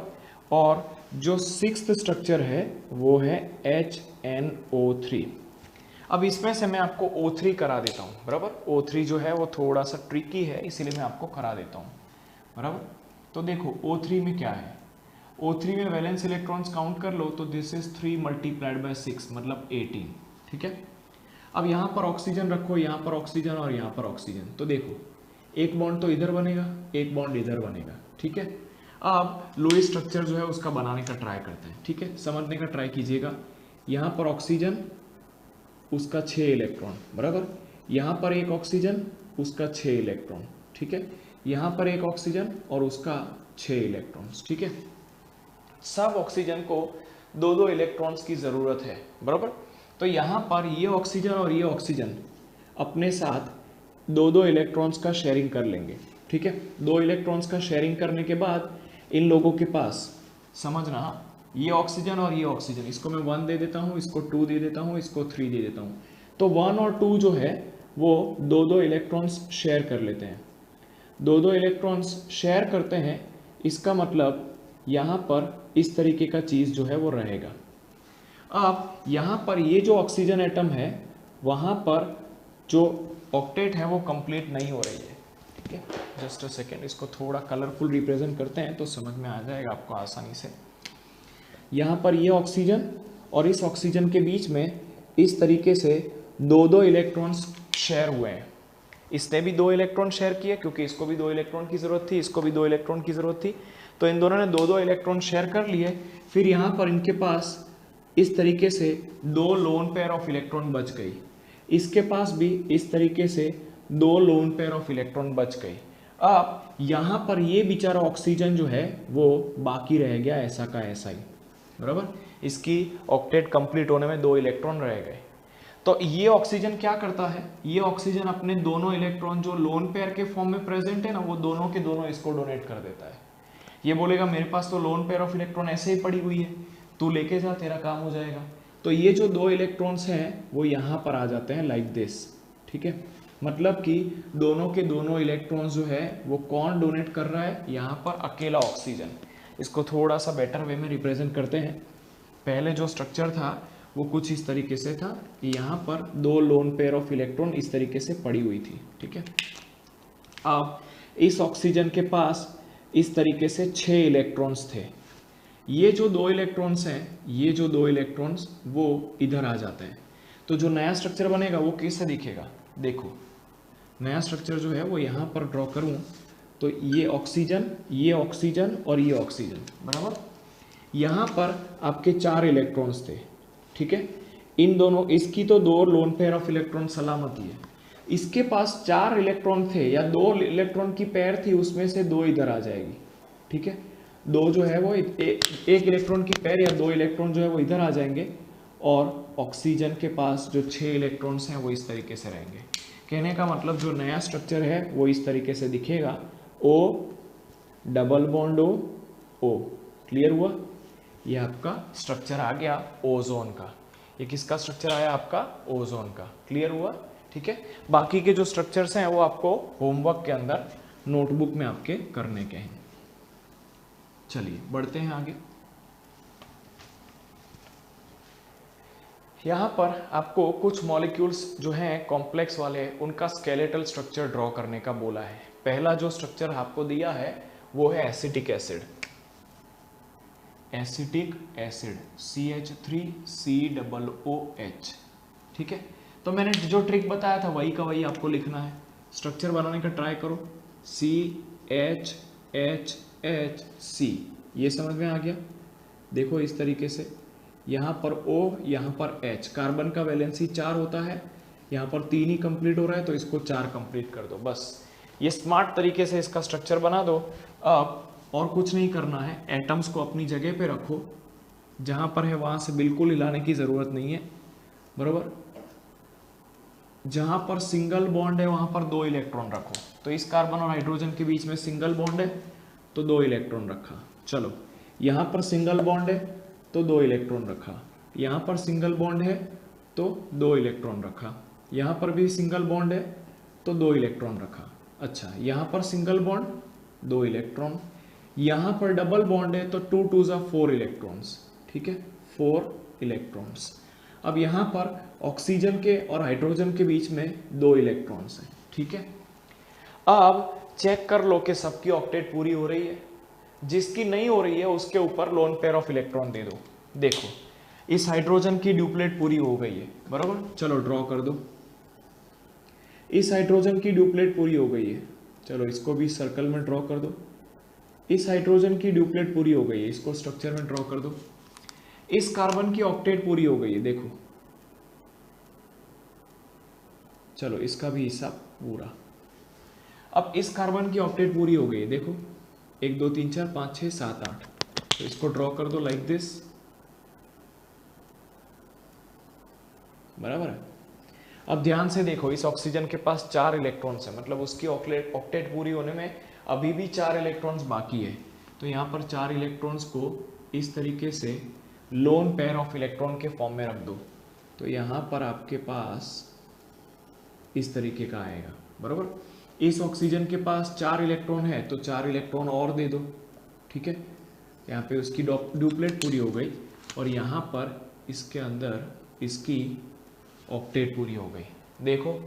और जो सिक्स्थ स्ट्रक्चर है वो है HNO3। अब इसमें से मैं आपको O3 करा देता हूँ, बराबर। O3 जो है वो थोड़ा सा ट्रिकी है, इसीलिए मैं आपको करा देता हूँ, बराबर। तो देखो O3 में क्या है, O3 में वैलेंस इलेक्ट्रॉन्स काउंट कर लो तो दिस इज 3 मल्टीप्लाइड बाय 6 मतलब 18, ठीक है। अब यहाँ पर ऑक्सीजन रखो, यहाँ पर ऑक्सीजन और यहाँ पर ऑक्सीजन, तो देखो एक बॉन्ड तो इधर बनेगा, एक बॉन्ड इधर बनेगा, ठीक है। अब लुईस स्ट्रक्चर जो है उसका बनाने का ट्राई करते हैं, ठीक है। समझने का ट्राई कीजिएगा। यहाँ पर ऑक्सीजन, उसका 6 इलेक्ट्रॉन, बराबर। यहाँ पर एक ऑक्सीजन, उसका 6 इलेक्ट्रॉन, ठीक है। यहाँ पर एक ऑक्सीजन और उसका 6 इलेक्ट्रॉन्स, ठीक है। सब ऑक्सीजन को 2-2 इलेक्ट्रॉन्स की ज़रूरत है, बराबर। तो यहाँ पर ये ऑक्सीजन और ये ऑक्सीजन अपने साथ 2-2 इलेक्ट्रॉन्स का शेयरिंग कर लेंगे, ठीक है। 2 इलेक्ट्रॉन्स का शेयरिंग करने के बाद इन लोगों के पास, समझना, ये ऑक्सीजन और ये ऑक्सीजन, इसको मैं 1 दे देता हूँ, इसको 2 दे देता हूँ, इसको 3 दे देता हूँ। तो 1 और 2 जो है वो 2-2 इलेक्ट्रॉन्स शेयर कर लेते हैं। 2-2 इलेक्ट्रॉन्स शेयर करते हैं, इसका मतलब यहाँ पर इस तरीके का चीज़ जो है वो रहेगा। अब यहाँ पर ये जो ऑक्सीजन एटम है वहाँ पर जो ऑक्टेट है वो कंप्लीट नहीं हो रही है, ठीक है। जस्ट अ सेकेंड, इसको थोड़ा कलरफुल रिप्रेजेंट करते हैं तो समझ में आ जाएगा आपको आसानी से। यहाँ पर ये ऑक्सीजन और इस ऑक्सीजन के बीच में इस तरीके से 2-2 इलेक्ट्रॉन्स शेयर हुए हैं। इसने भी 2 इलेक्ट्रॉन शेयर किए क्योंकि इसको भी 2 इलेक्ट्रॉन की ज़रूरत थी, इसको भी 2 इलेक्ट्रॉन की ज़रूरत थी, तो इन दोनों ने 2-2 इलेक्ट्रॉन शेयर कर लिए। फिर यहाँ पर इनके पास इस तरीके से 2 लोन पेयर ऑफ इलेक्ट्रॉन बच गई, इसके पास भी इस तरीके से 2 लोन पेयर ऑफ इलेक्ट्रॉन बच गई। अब यहाँ पर ये बेचारा ऑक्सीजन जो है वो बाकी रह गया ऐसा का ऐसा ही, बराबर। इसकी ऑक्टेट कंप्लीट होने में 2 इलेक्ट्रॉन रह गए। तो ये ऑक्सीजन क्या करता है, ये ऑक्सीजन अपने दोनों इलेक्ट्रॉन जो लोन पेयर के फॉर्म में प्रेजेंट है ना, वो दोनों के दोनों इसको डोनेट कर देता है। ये बोलेगा मेरे पास तो लोन पेयर ऑफ इलेक्ट्रॉन ऐसे ही पड़ी हुई है, तू लेके जा, तेरा काम हो जाएगा। तो ये जो 2 इलेक्ट्रॉन्स हैं वो यहाँ पर आ जाते हैं लाइक दिस, ठीक है। मतलब कि दोनों के दोनों इलेक्ट्रॉन्स जो है वो कौन डोनेट कर रहा है, यहाँ पर अकेला ऑक्सीजन। इसको थोड़ा सा बेटर वे में रिप्रेजेंट करते हैं। पहले जो स्ट्रक्चर था वो कुछ इस तरीके से था कि यहाँ पर 2 लोन पेयर ऑफ इलेक्ट्रॉन इस तरीके से पड़ी हुई थी, ठीक है। अब इस ऑक्सीजन के पास इस तरीके से 6 इलेक्ट्रॉन्स थे। ये जो 2 इलेक्ट्रॉन्स हैं, ये जो 2 इलेक्ट्रॉन्स वो इधर आ जाते हैं। तो जो नया स्ट्रक्चर बनेगा वो कैसे दिखेगा, देखो नया स्ट्रक्चर जो है वो यहाँ पर ड्रॉ करूँ तो ये ऑक्सीजन और ये ऑक्सीजन, बराबर। यहाँ पर आपके 4 इलेक्ट्रॉन्स थे, ठीक है। इन दोनों, इसकी तो 2 लोन पेयर ऑफ इलेक्ट्रॉन सलामती है, इसके पास 4 इलेक्ट्रॉन थे या 2 इलेक्ट्रॉन की पेयर थी, उसमें से 2 इधर आ जाएगी, ठीक है। 2 जो है वो एक इलेक्ट्रॉन की पेयर या 2 इलेक्ट्रॉन जो है वो इधर आ जाएंगे, और ऑक्सीजन के पास जो 6 इलेक्ट्रॉन्स हैं वो इस तरीके से रहेंगे। कहने का मतलब जो नया स्ट्रक्चर है वो इस तरीके से दिखेगा, O double bond O। Clear हुआ? ये आपका स्ट्रक्चर आ गया ओजोन का। ये किसका स्ट्रक्चर आया? आपका ओजोन का। क्लियर हुआ? ठीक है। बाकी के जो स्ट्रक्चर्स हैं वो आपको होमवर्क के अंदर नोटबुक में आपके करने के हैं। चलिए बढ़ते हैं आगे। यहाँ पर आपको कुछ मॉलिक्यूल्स जो हैं कॉम्प्लेक्स वाले, उनका स्केलेटल स्ट्रक्चर ड्रॉ करने का बोला है। पहला जो स्ट्रक्चर आपको दिया है वो है acetic acid. Acetic acid CH3COOH, ठीक है। तो मैंने जो ट्रिक बताया था वही का वही आपको लिखना है। स्ट्रक्चर बनाने का ट्राई करो, CHHC, ये समझ में आ गया? देखो इस तरीके से, यहाँ पर O, यहाँ पर H, कार्बन का वैलेंसी 4 होता है, यहाँ पर 3 ही कंप्लीट हो रहा है तो इसको 4 कंप्लीट कर दो, बस। ये स्मार्ट तरीके से इसका स्ट्रक्चर बना दो। अब और कुछ नहीं करना है, एटम्स को अपनी जगह पे रखो, जहाँ पर है वहाँ से बिल्कुल हिलाने की ज़रूरत नहीं है, बराबर। जहाँ पर सिंगल बॉन्ड है वहाँ पर 2 इलेक्ट्रॉन रखो। तो इस कार्बन और हाइड्रोजन के बीच में सिंगल बॉन्ड है तो 2 इलेक्ट्रॉन रखा। चलो यहाँ पर सिंगल बॉन्ड है तो 2 इलेक्ट्रॉन रखा, यहाँ पर सिंगल बॉन्ड है तो 2 इलेक्ट्रॉन रखा, यहाँ पर भी सिंगल बॉन्ड है तो 2 इलेक्ट्रॉन रखा। अच्छा, यहाँ पर सिंगल बॉन्ड 2 इलेक्ट्रॉन, यहाँ पर डबल बॉन्ड है तो 2 2 ज़ा 4 इलेक्ट्रॉन्स, ठीक है, 4 इलेक्ट्रॉन्स। अब यहाँ पर ऑक्सीजन के और हाइड्रोजन के बीच में 2 इलेक्ट्रॉन्स हैं, ठीक है। अब चेक कर लो कि सबकी ऑक्टेट पूरी हो रही है। जिसकी नहीं हो रही है उसके ऊपर लोन पेयर ऑफ इलेक्ट्रॉन दे दो। देखो इस हाइड्रोजन की ड्यूप्लेट पूरी हो गई है, बराबर। चलो ड्रॉ कर दो। इस हाइड्रोजन की ड्यूप्लेट पूरी हो गई है, चलो इसको भी सर्कल में ड्रॉ कर दो। इस हाइड्रोजन की ड्यूप्लेट पूरी हो गई है, इसको स्ट्रक्चर में ड्रॉ कर दो। इस कार्बन की ऑक्टेट पूरी हो गई है, देखो, चलो इसका भी हिसाब पूरा। अब इस कार्बन की ऑक्टेट पूरी हो गई है, देखो 1 2 3 4 5 6 7 8, तो इसको ड्रॉ कर दो लाइक दिस, बराबर है। अब ध्यान से देखो, इस ऑक्सीजन के पास 4 इलेक्ट्रॉन्स है, मतलब उसकी ऑक्टेट पूरी होने में अभी भी 4 इलेक्ट्रॉन्स बाकी है। तो यहाँ पर 4 इलेक्ट्रॉन्स को इस तरीके से लोन पेयर ऑफ इलेक्ट्रॉन के फॉर्म में रख दो। तो यहाँ पर आपके पास इस तरीके का आएगा, बराबर। इस ऑक्सीजन के पास 4 इलेक्ट्रॉन है तो 4 इलेक्ट्रॉन और दे दो, ठीक है। यहाँ पे उसकी ड्यूप्लेट पूरी हो गई और यहाँ पर इसके अंदर इसकी ऑक्टेट पूरी हो गई, देखो,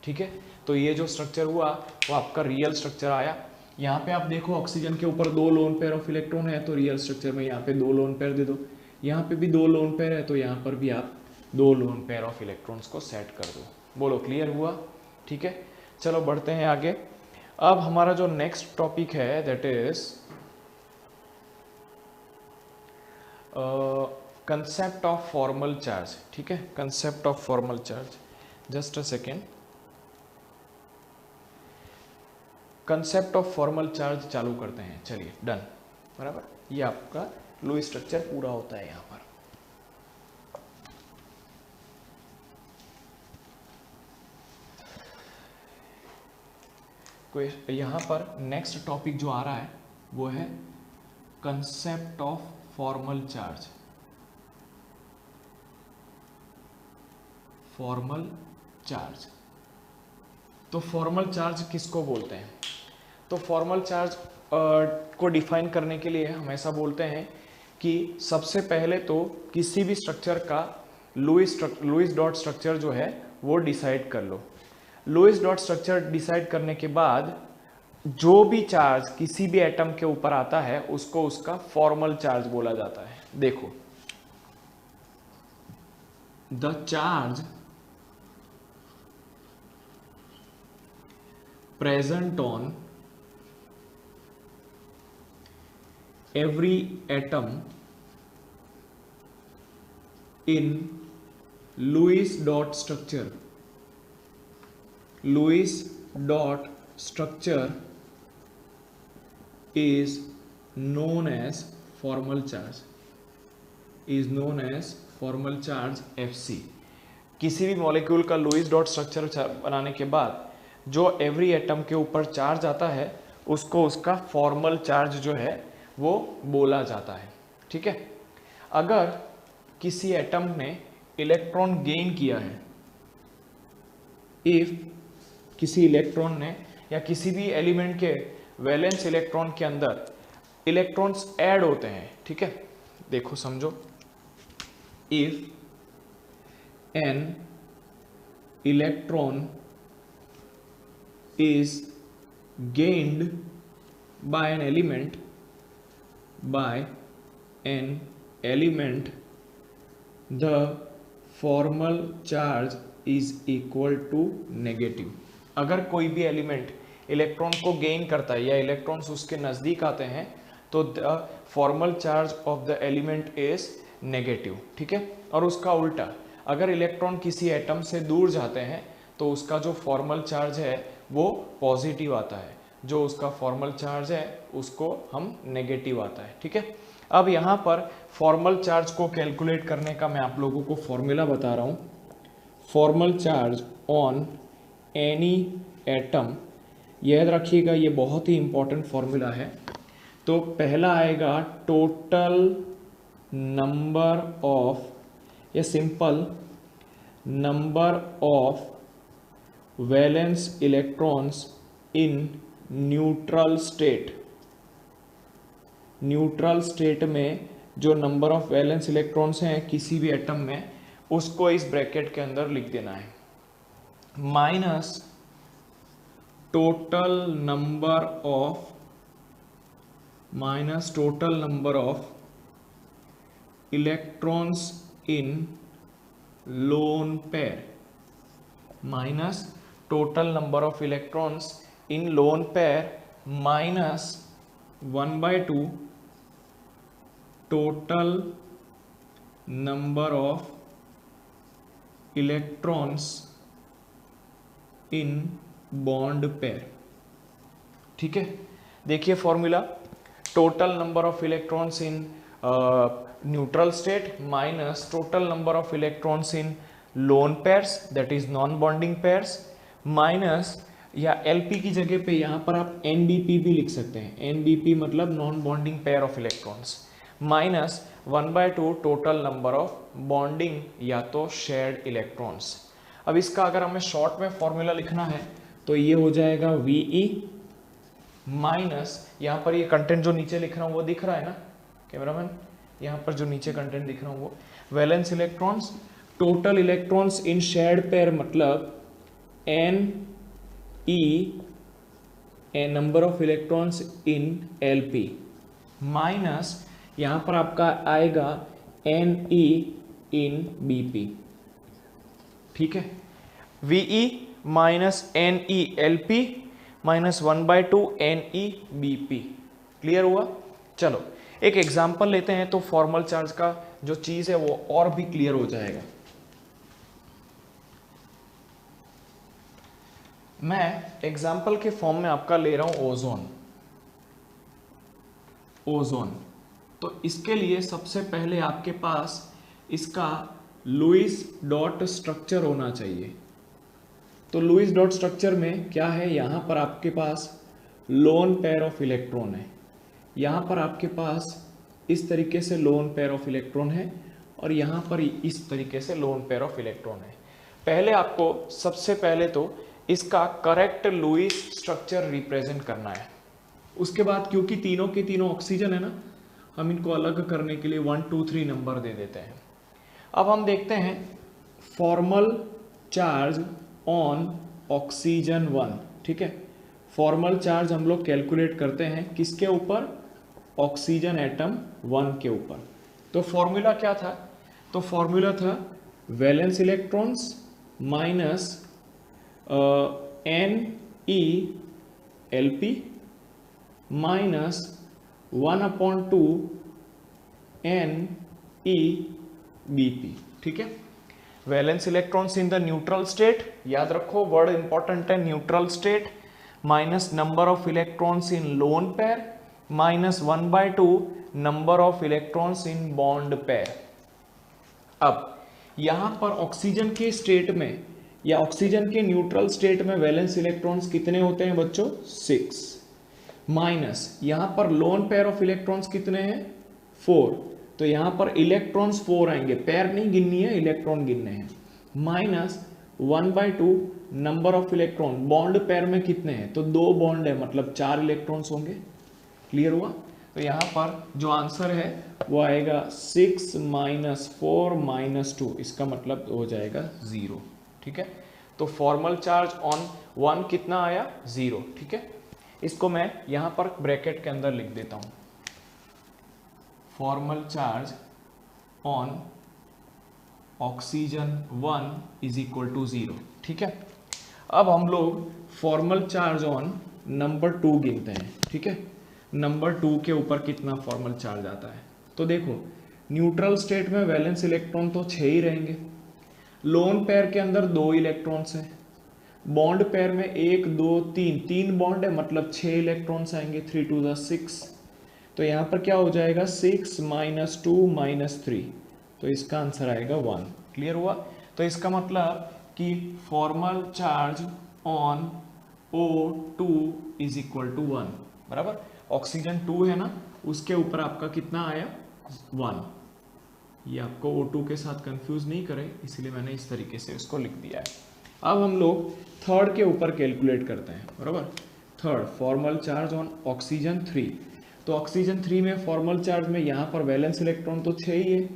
ठीक है। तो ये जो स्ट्रक्चर हुआ वो आपका रियल स्ट्रक्चर आया। यहाँ पे आप देखो ऑक्सीजन के ऊपर 2 लोन पेयर ऑफ इलेक्ट्रॉन है तो रियल स्ट्रक्चर में यहाँ पे 2 लोन पेयर दे दो। यहाँ पे भी 2 लोन पेयर है तो यहाँ पर भी आप 2 लोन पेयर ऑफ इलेक्ट्रॉन्स को सेट कर दो। बोलो क्लियर हुआ? ठीक है, चलो बढ़ते हैं आगे। अब हमारा जो नेक्स्ट टॉपिक है that is concept of formal charge, ठीक है, concept of formal charge. Just a second, concept of formal charge चालू करते हैं। चलिए डन, बराबर। ये आपका लुईस स्ट्रक्चर पूरा होता है यहाँ पर। कोई यहाँ पर नेक्स्ट टॉपिक जो आ रहा है वो है concept of formal charge. Formal charge, तो फॉर्मल चार्ज किसको बोलते हैं? तो फॉर्मल चार्ज को डिफाइन करने के लिए हम ऐसा बोलते हैं कि सबसे पहले तो किसी भी स्ट्रक्चर का लुईस डॉट स्ट्रक्चर जो है वो डिसाइड कर लो। लुईस डॉट स्ट्रक्चर डिसाइड करने के बाद जो भी चार्ज किसी भी एटम के ऊपर आता है उसको उसका फॉर्मल चार्ज बोला जाता है। देखो, the charge present on every atom in Lewis dot structure. Lewis dot structure is known as formal charge. Is known as formal charge FC. किसी भी मॉलिक्यूल का लुईस डॉट स्ट्रक्चर बनाने के बाद जो एवरी एटम के ऊपर चार्ज आता है उसको उसका फॉर्मल चार्ज जो है वो बोला जाता है। ठीक है, अगर किसी एटम ने इलेक्ट्रॉन गेन किया है, इफ किसी इलेक्ट्रॉन ने या किसी भी एलिमेंट के वैलेंस इलेक्ट्रॉन के अंदर इलेक्ट्रॉन्स ऐड होते हैं, ठीक है, देखो समझो, if an electron is gained by an element the formal charge is equal to negative। अगर कोई भी एलिमेंट इलेक्ट्रॉन को गेन करता है या इलेक्ट्रॉन्स उसके नज़दीक आते हैं तो the formal charge of the element is negative. ठीक है, और उसका उल्टा, अगर इलेक्ट्रॉन किसी एटम से दूर जाते हैं तो उसका जो फॉर्मल चार्ज है वो पॉजिटिव आता है, जो उसका फॉर्मल चार्ज है उसको हम नेगेटिव आता है। ठीक है, अब यहाँ पर फॉर्मल चार्ज को कैलकुलेट करने का मैं आप लोगों को फॉर्मूला बता रहा हूँ। Formal charge on any atom, याद रखिएगा ये बहुत ही इंपॉर्टेंट फॉर्मूला है। तो पहला आएगा टोटल नंबर ऑफ, या simple number of valence electrons in neutral state. Neutral state में जो नंबर ऑफ वैलेंस इलेक्ट्रॉन्स हैं किसी भी एटम में उसको इस ब्रैकेट के अंदर लिख देना है, minus total number of electrons in lone pair, minus total number of electrons in lone pair minus 1/2 total number of electrons in bond pair। ठीक है, देखिए formula, total number of electrons in neutral state minus total number of electrons in lone pairs that is non bonding pairs minus, या LP की जगह पे यहाँ पर आप NBP भी लिख सकते हैं, NBP मतलब non bonding pair of electrons, minus 1/2 total number of bonding या तो शेयर्ड इलेक्ट्रॉन्स। अब इसका अगर हमें शॉर्ट में फॉर्मूला लिखना है तो ये हो जाएगा VE माइनस, यहाँ पर ये कंटेंट जो नीचे लिख रहा हूँ वो दिख रहा है ना कैमरामैन, यहाँ पर जो नीचे कंटेंट दिख रहा हूँ वो valence electrons, total electrons in shared pair मतलब NE, A number of electrons in LP, minus यहाँ पर आपका आएगा NE इन BP। ठीक है, VE minus NE LP minus 1/2 NE BP। Clear हुआ? चलो एक एग्जाम्पल लेते हैं तो फॉर्मल चार्ज का जो चीज़ है वो और भी क्लियर हो जाएगा। मैं एग्जाम्पल के फॉर्म में आपका ले रहा हूं ओजोन। तो इसके लिए सबसे पहले आपके पास इसका लुईस डॉट स्ट्रक्चर होना चाहिए। तो लुईस डॉट स्ट्रक्चर में क्या है, यहाँ पर आपके पास लोन पेयर ऑफ इलेक्ट्रॉन है, यहाँ पर आपके पास इस तरीके से लोन पेयर ऑफ इलेक्ट्रॉन है और यहाँ पर इस तरीके से लोन पेयर ऑफ इलेक्ट्रॉन है। पहले आपको सबसे पहले तो इसका करेक्ट लुईस स्ट्रक्चर रिप्रेजेंट करना है। उसके बाद क्योंकि तीनों के तीनों ऑक्सीजन है ना, हम इनको अलग करने के लिए 1 2 3 नंबर दे देते हैं। अब हम देखते हैं फॉर्मल चार्ज ऑन ऑक्सीजन 1। ठीक है, फॉर्मल चार्ज हम लोग कैलकुलेट करते हैं किसके ऊपर, ऑक्सीजन एटम 1 के ऊपर। तो फॉर्मूला क्या था, तो फॉर्मूला था valence electrons minus NeLp minus 1/2 NeBp। ठीक है, valence electrons in the neutral state, याद रखो वर्ड इंपॉर्टेंट है, neutral state, minus number of electrons in lone pair minus 1/2 number of electrons in bond pair. अब यहां पर oxygen के state में या ऑक्सीजन के न्यूट्रल स्टेट में वैलेंस इलेक्ट्रॉन्स कितने होते हैं बच्चों, 6, माइनस यहां पर लोन पेयर ऑफ इलेक्ट्रॉन्स कितने हैं, 4, तो यहां पर इलेक्ट्रॉन्स 4 आएंगे, पेयर नहीं गिननी है, इलेक्ट्रॉन गिनने हैं, minus 1/2 number of electron, bond pair में कितने हैं, तो 2 बॉन्ड है मतलब 4 इलेक्ट्रॉन्स होंगे। क्लियर हुआ, तो यहां पर जो आंसर है वो आएगा 6 - 4 - 2, इसका मतलब हो जाएगा 0। ठीक है, तो फॉर्मल चार्ज ऑन 1 कितना आया, 0। ठीक है, इसको मैं यहां पर ब्रैकेट के अंदर लिख देता हूं, formal charge on oxygen 1 is equal to 0। ठीक है, अब हम लोग फॉर्मल चार्ज ऑन नंबर 2 गिनते हैं। ठीक है, नंबर 2 के ऊपर कितना फॉर्मल चार्ज आता है, तो देखो न्यूट्रल स्टेट में वैलेंस इलेक्ट्रॉन तो 6 ही रहेंगे, लोन पेयर के अंदर 2 इलेक्ट्रॉन्स हैं, बॉन्ड पेयर में 1 2 3 बॉन्ड है मतलब 6 इलेक्ट्रॉन्स आएंगे, 3 2 6, तो यहाँ पर क्या हो जाएगा 6 - 2 - 3, तो इसका आंसर आएगा 1। क्लियर हुआ, तो इसका मतलब कि formal charge on O2 is equal to 1, बराबर, ऑक्सीजन 2 है ना, उसके ऊपर आपका कितना आया, 1। ये आपको O2 के साथ कंफ्यूज नहीं करे, इसलिए मैंने इस तरीके से इसको लिख दिया है। अब हम लोग थर्ड के ऊपर कैलकुलेट करते हैं, बराबर, third formal charge on oxygen 3, तो ऑक्सीजन 3 में फॉर्मल चार्ज में यहाँ पर वैलेंस इलेक्ट्रॉन तो 6 ही है,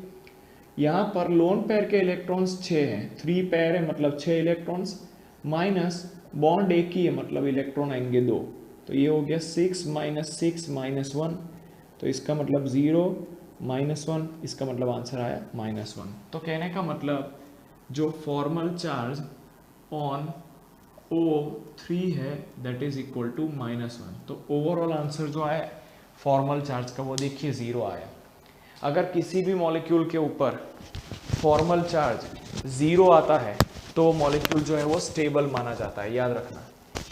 यहाँ पर लोन पेयर के इलेक्ट्रॉन्स 6 हैं, 3 पेयर है मतलब 6 इलेक्ट्रॉन्स, माइनस बॉन्ड एक ही है मतलब इलेक्ट्रॉन आएंगे 2, तो ये हो गया 6 - 6 - 1, तो इसका मतलब 0 -1, इसका मतलब आंसर आया -1। तो कहने का मतलब जो फॉर्मल चार्ज ऑन O3 है दैट इज इक्वल टू -1, तो ओवरऑल आंसर जो आया फॉर्मल चार्ज का वो देखिए 0 आया। अगर किसी भी मॉलिक्यूल के ऊपर फॉर्मल चार्ज 0 आता है तो मॉलिक्यूल जो है वो स्टेबल माना जाता है, याद रखना,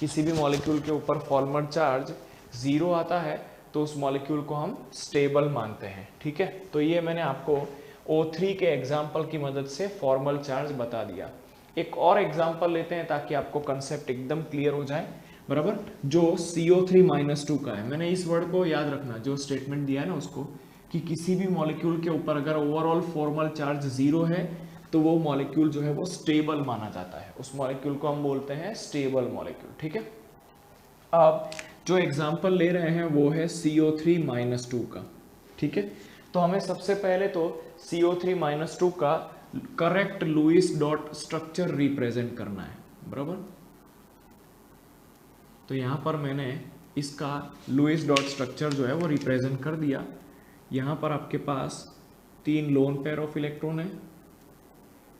किसी भी मॉलिक्यूल के ऊपर फॉर्मल चार्ज 0 आता है तो उस मॉलिक्यूल को हम स्टेबल मानते हैं। ठीक है, तो ये मैंने आपको O3 के एग्जाम्पल की मदद से फॉर्मल चार्ज बता दिया। एक और एग्जाम्पल लेते हैं ताकि आपको कंसेप्ट एकदम क्लियर हो जाए, बराबर, जो CO3 - 2 का है। मैंने इस वर्ड को याद रखना, जो स्टेटमेंट दिया है ना उसको, कि किसी भी मॉलिक्यूल के ऊपर अगर ओवरऑल फॉर्मल चार्ज 0 है तो वो मॉलिक्यूल जो है वो स्टेबल माना जाता है, उस मॉलिक्यूल को हम बोलते हैं स्टेबल मॉलिक्यूल। ठीक है, अब जो एग्जाम्पल ले रहे हैं वो है CO3 - 2 का। ठीक है, तो हमें सबसे पहले तो CO3 - 2 का correct Lewis dot structure represent करना है, बराबर, तो यहां पर मैंने इसका लुईस डॉट स्ट्रक्चर जो है वो रिप्रेजेंट कर दिया। यहां पर आपके पास 3 लोन पेयर ऑफ इलेक्ट्रॉन है,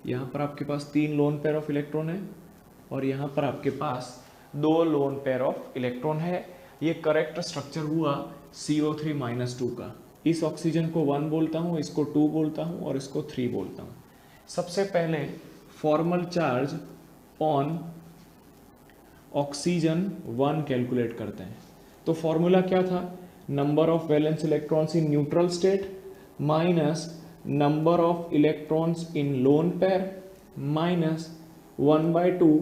यहाँ पर आपके पास 3 लोन पेयर ऑफ इलेक्ट्रॉन है, और यहाँ पर आपके पास 2 लोन पेयर ऑफ इलेक्ट्रॉन है। ये करेक्ट स्ट्रक्चर हुआ CO3 - 2 का। इस ऑक्सीजन को 1 बोलता हूँ, इसको 2 बोलता हूँ और इसको 3 बोलता हूँ। सबसे पहले formal charge on oxygen 1 calculate करते हैं। तो फॉर्मूला क्या था, number of valence electrons in neutral state minus number of electrons in lone pair minus 1/2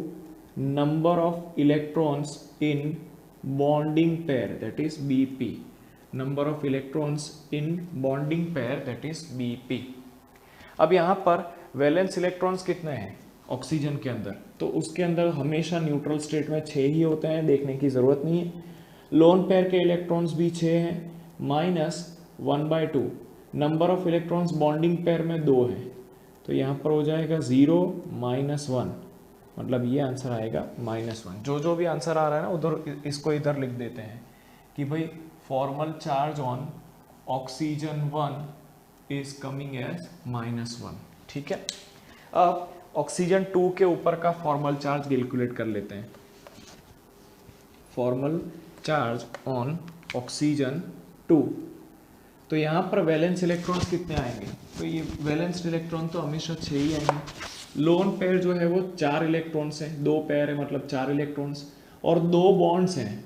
number of electrons in bonding pair, that is BP, number of electrons in bonding pair, that is BP। अब यहाँ पर valence electrons कितने हैं oxygen के अंदर, तो उसके अंदर हमेशा न्यूट्रल स्टेट में 6 ही होते हैं, देखने की ज़रूरत नहीं है। लोन पेयर के इलेक्ट्रॉन्स भी 6 हैं, minus 1/2 number of electrons bonding pair में 2 हैं, तो यहाँ पर हो जाएगा 0 - 1, मतलब ये आंसर आएगा -1। जो भी आंसर आ रहा है ना उधर इसको इधर लिख देते हैं कि भाई formal charge on oxygen 1 is coming as -1। ठीक है, अब ऑक्सीजन 2 के ऊपर का फॉर्मल चार्ज कैलकुलेट कर लेते हैं। फॉर्मल चार्ज ऑन ऑक्सीजन 2, तो यहाँ पर वैलेंस इलेक्ट्रॉन्स कितने आएंगे? तो ये वैलेंस इलेक्ट्रॉन तो हमेशा 6 ही आएंगे। लोन पेयर जो है वो 4 इलेक्ट्रॉन्स हैं, 2 पेयर है मतलब 4 इलेक्ट्रॉन्स, और 2 बॉन्ड्स हैं,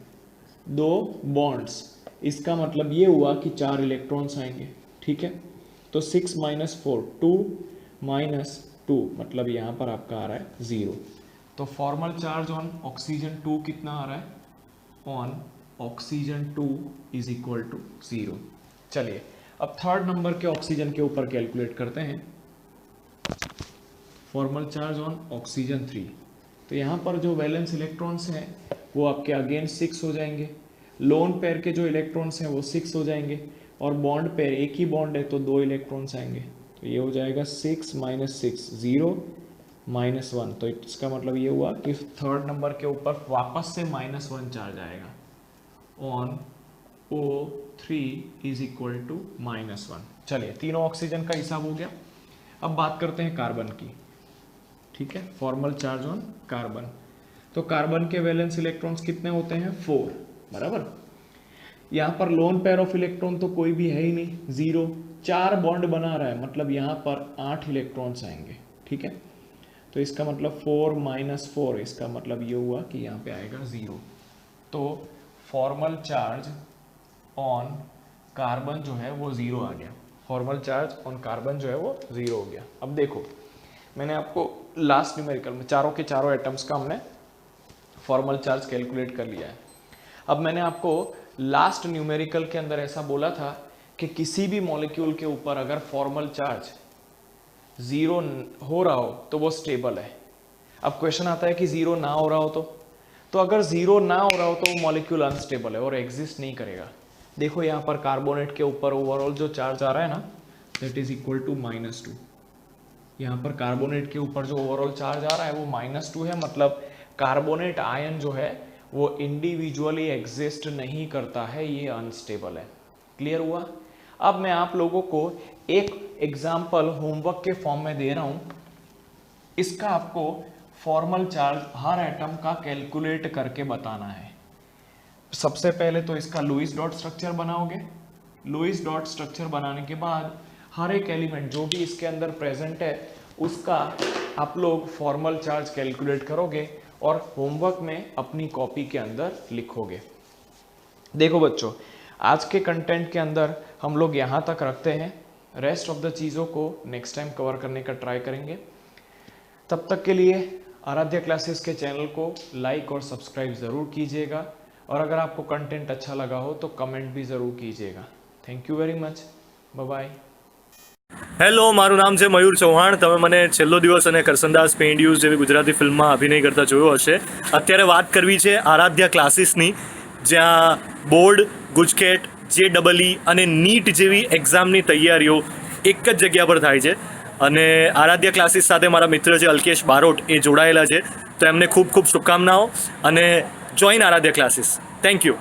2 बॉन्ड्स। इसका मतलब ये हुआ कि 4 इलेक्ट्रॉन्स आएंगे। ठीक है, तो 6 - 4 2 - 2 मतलब यहाँ पर आपका आ रहा है 0। तो फॉर्मल चार्ज ऑन ऑक्सीजन 2 कितना आ रहा है? On oxygen 2 is equal to 0। चलिए अब थर्ड नंबर के ऑक्सीजन के ऊपर कैलकुलेट करते हैं। फॉर्मल चार्ज ऑन ऑक्सीजन 3, तो यहाँ पर जो वैलेंस इलेक्ट्रॉन्स हैं वो आपके अगेन 6 हो जाएंगे, लोन पेयर के जो इलेक्ट्रॉन्स हैं वो 6 हो जाएंगे, और बॉन्ड पेयर एक ही बॉन्ड है तो 2 इलेक्ट्रॉन्स आएंगे। तो ये हो जाएगा 6 - 6 0 -1। तो इसका मतलब ये हुआ कि थर्ड नंबर के ऊपर वापस से -1 चार्ज आएगा on O3 is equal to -1। चलिए तीनों ऑक्सीजन का हिसाब हो गया। अब बात करते हैं कार्बन की। ठीक है, फॉर्मल चार्ज ऑन कार्बन, तो कार्बन के वैलेंस इलेक्ट्रॉन्स कितने होते हैं? 4, बराबर। यहाँ पर लोन पेयर ऑफ इलेक्ट्रॉन तो कोई भी है ही नहीं, 0। 4 बॉन्ड बना रहा है मतलब यहाँ पर 8 इलेक्ट्रॉन्स आएंगे। ठीक है, तो इसका मतलब 4 - 4, इसका मतलब ये हुआ कि यहाँ पे आएगा 0। तो फॉर्मल चार्ज ऑन कार्बन जो है वो 0 आ गया। फॉर्मल चार्ज ऑन कार्बन जो है वो 0 हो गया। अब देखो मैंने आपको लास्ट न्यूमेरिकल में चारों के चारों एटम्स का हमने फॉर्मल चार्ज कैलकुलेट कर लिया है। अब मैंने आपको लास्ट न्यूमेरिकल के अंदर ऐसा बोला था कि किसी भी मॉलिक्यूल के ऊपर अगर फॉर्मल चार्ज 0 हो रहा हो तो वो स्टेबल है। अब क्वेश्चन आता है कि 0 ना हो रहा हो तो अगर 0 ना हो रहा हो तो वो मॉलिक्यूल अनस्टेबल है और एग्जिस्ट नहीं करेगा। देखो यहाँ पर कार्बोनेट के ऊपर ओवरऑल जो चार्ज आ रहा है ना, दैट इज इक्वल टू -2। यहाँ पर कार्बोनेट के ऊपर जो ओवरऑल चार्ज आ रहा है वो -2 है, मतलब कार्बोनेट आयन जो है वो इंडिविजुअली एग्जिस्ट नहीं करता है, ये अनस्टेबल है। क्लियर हुआ? अब मैं आप लोगों को एक एग्जाम्पल होमवर्क के फॉर्म में दे रहा हूँ। इसका आपको फॉर्मल चार्ज हर एटम का कैलकुलेट करके बताना है। सबसे पहले तो इसका लुईस डॉट स्ट्रक्चर बनाओगे। लुईस डॉट स्ट्रक्चर बनाने के बाद हर एक एलिमेंट जो भी इसके अंदर प्रेजेंट है उसका आप लोग फॉर्मल चार्ज कैलकुलेट करोगे और होमवर्क में अपनी कॉपी के अंदर लिखोगे। देखो बच्चों, आज के कंटेंट के अंदर हम लोग यहाँ तक रखते हैं, रेस्ट ऑफ द चीज़ों को नेक्स्ट टाइम कवर करने का ट्राई करेंगे। तब तक के लिए आराध्या क्लासेस के चैनल को लाइक और सब्सक्राइब ज़रूर कीजिएगा, और अगर आपको कंटेंट अच्छा लगा हो तो कमेंट भी ज़रूर कीजिएगा। Thank you very much, bye bye. Hello, મારું નામ છે મયુર ચૌહાણ. તમે મને છેલ્લો દિવસ અને કરસનદાસ પેઇન્ડ્યુઝ જેવી ગુજરાતી ફિલ્મમાં અભિનય કરતા જોયો હશે. અત્યારે વાત કરવી છે આરાધ્યા ક્લાસીસની, જ્યાં બોર્ડ, ગુજકેટ, JEE અને નીટ જેવી એક્ઝામની તૈયારીઓ એક જ જગ્યા પર થાય છે. અને આરાધ્યા ક્લાસીસ સાથે મારા મિત્ર છે અલ્કેશ બારોટ, એ જોડાયેલા છે. તો એમને ખૂબ ખૂબ શુભકામનાઓ અને join Aaradhya classes. Thank you.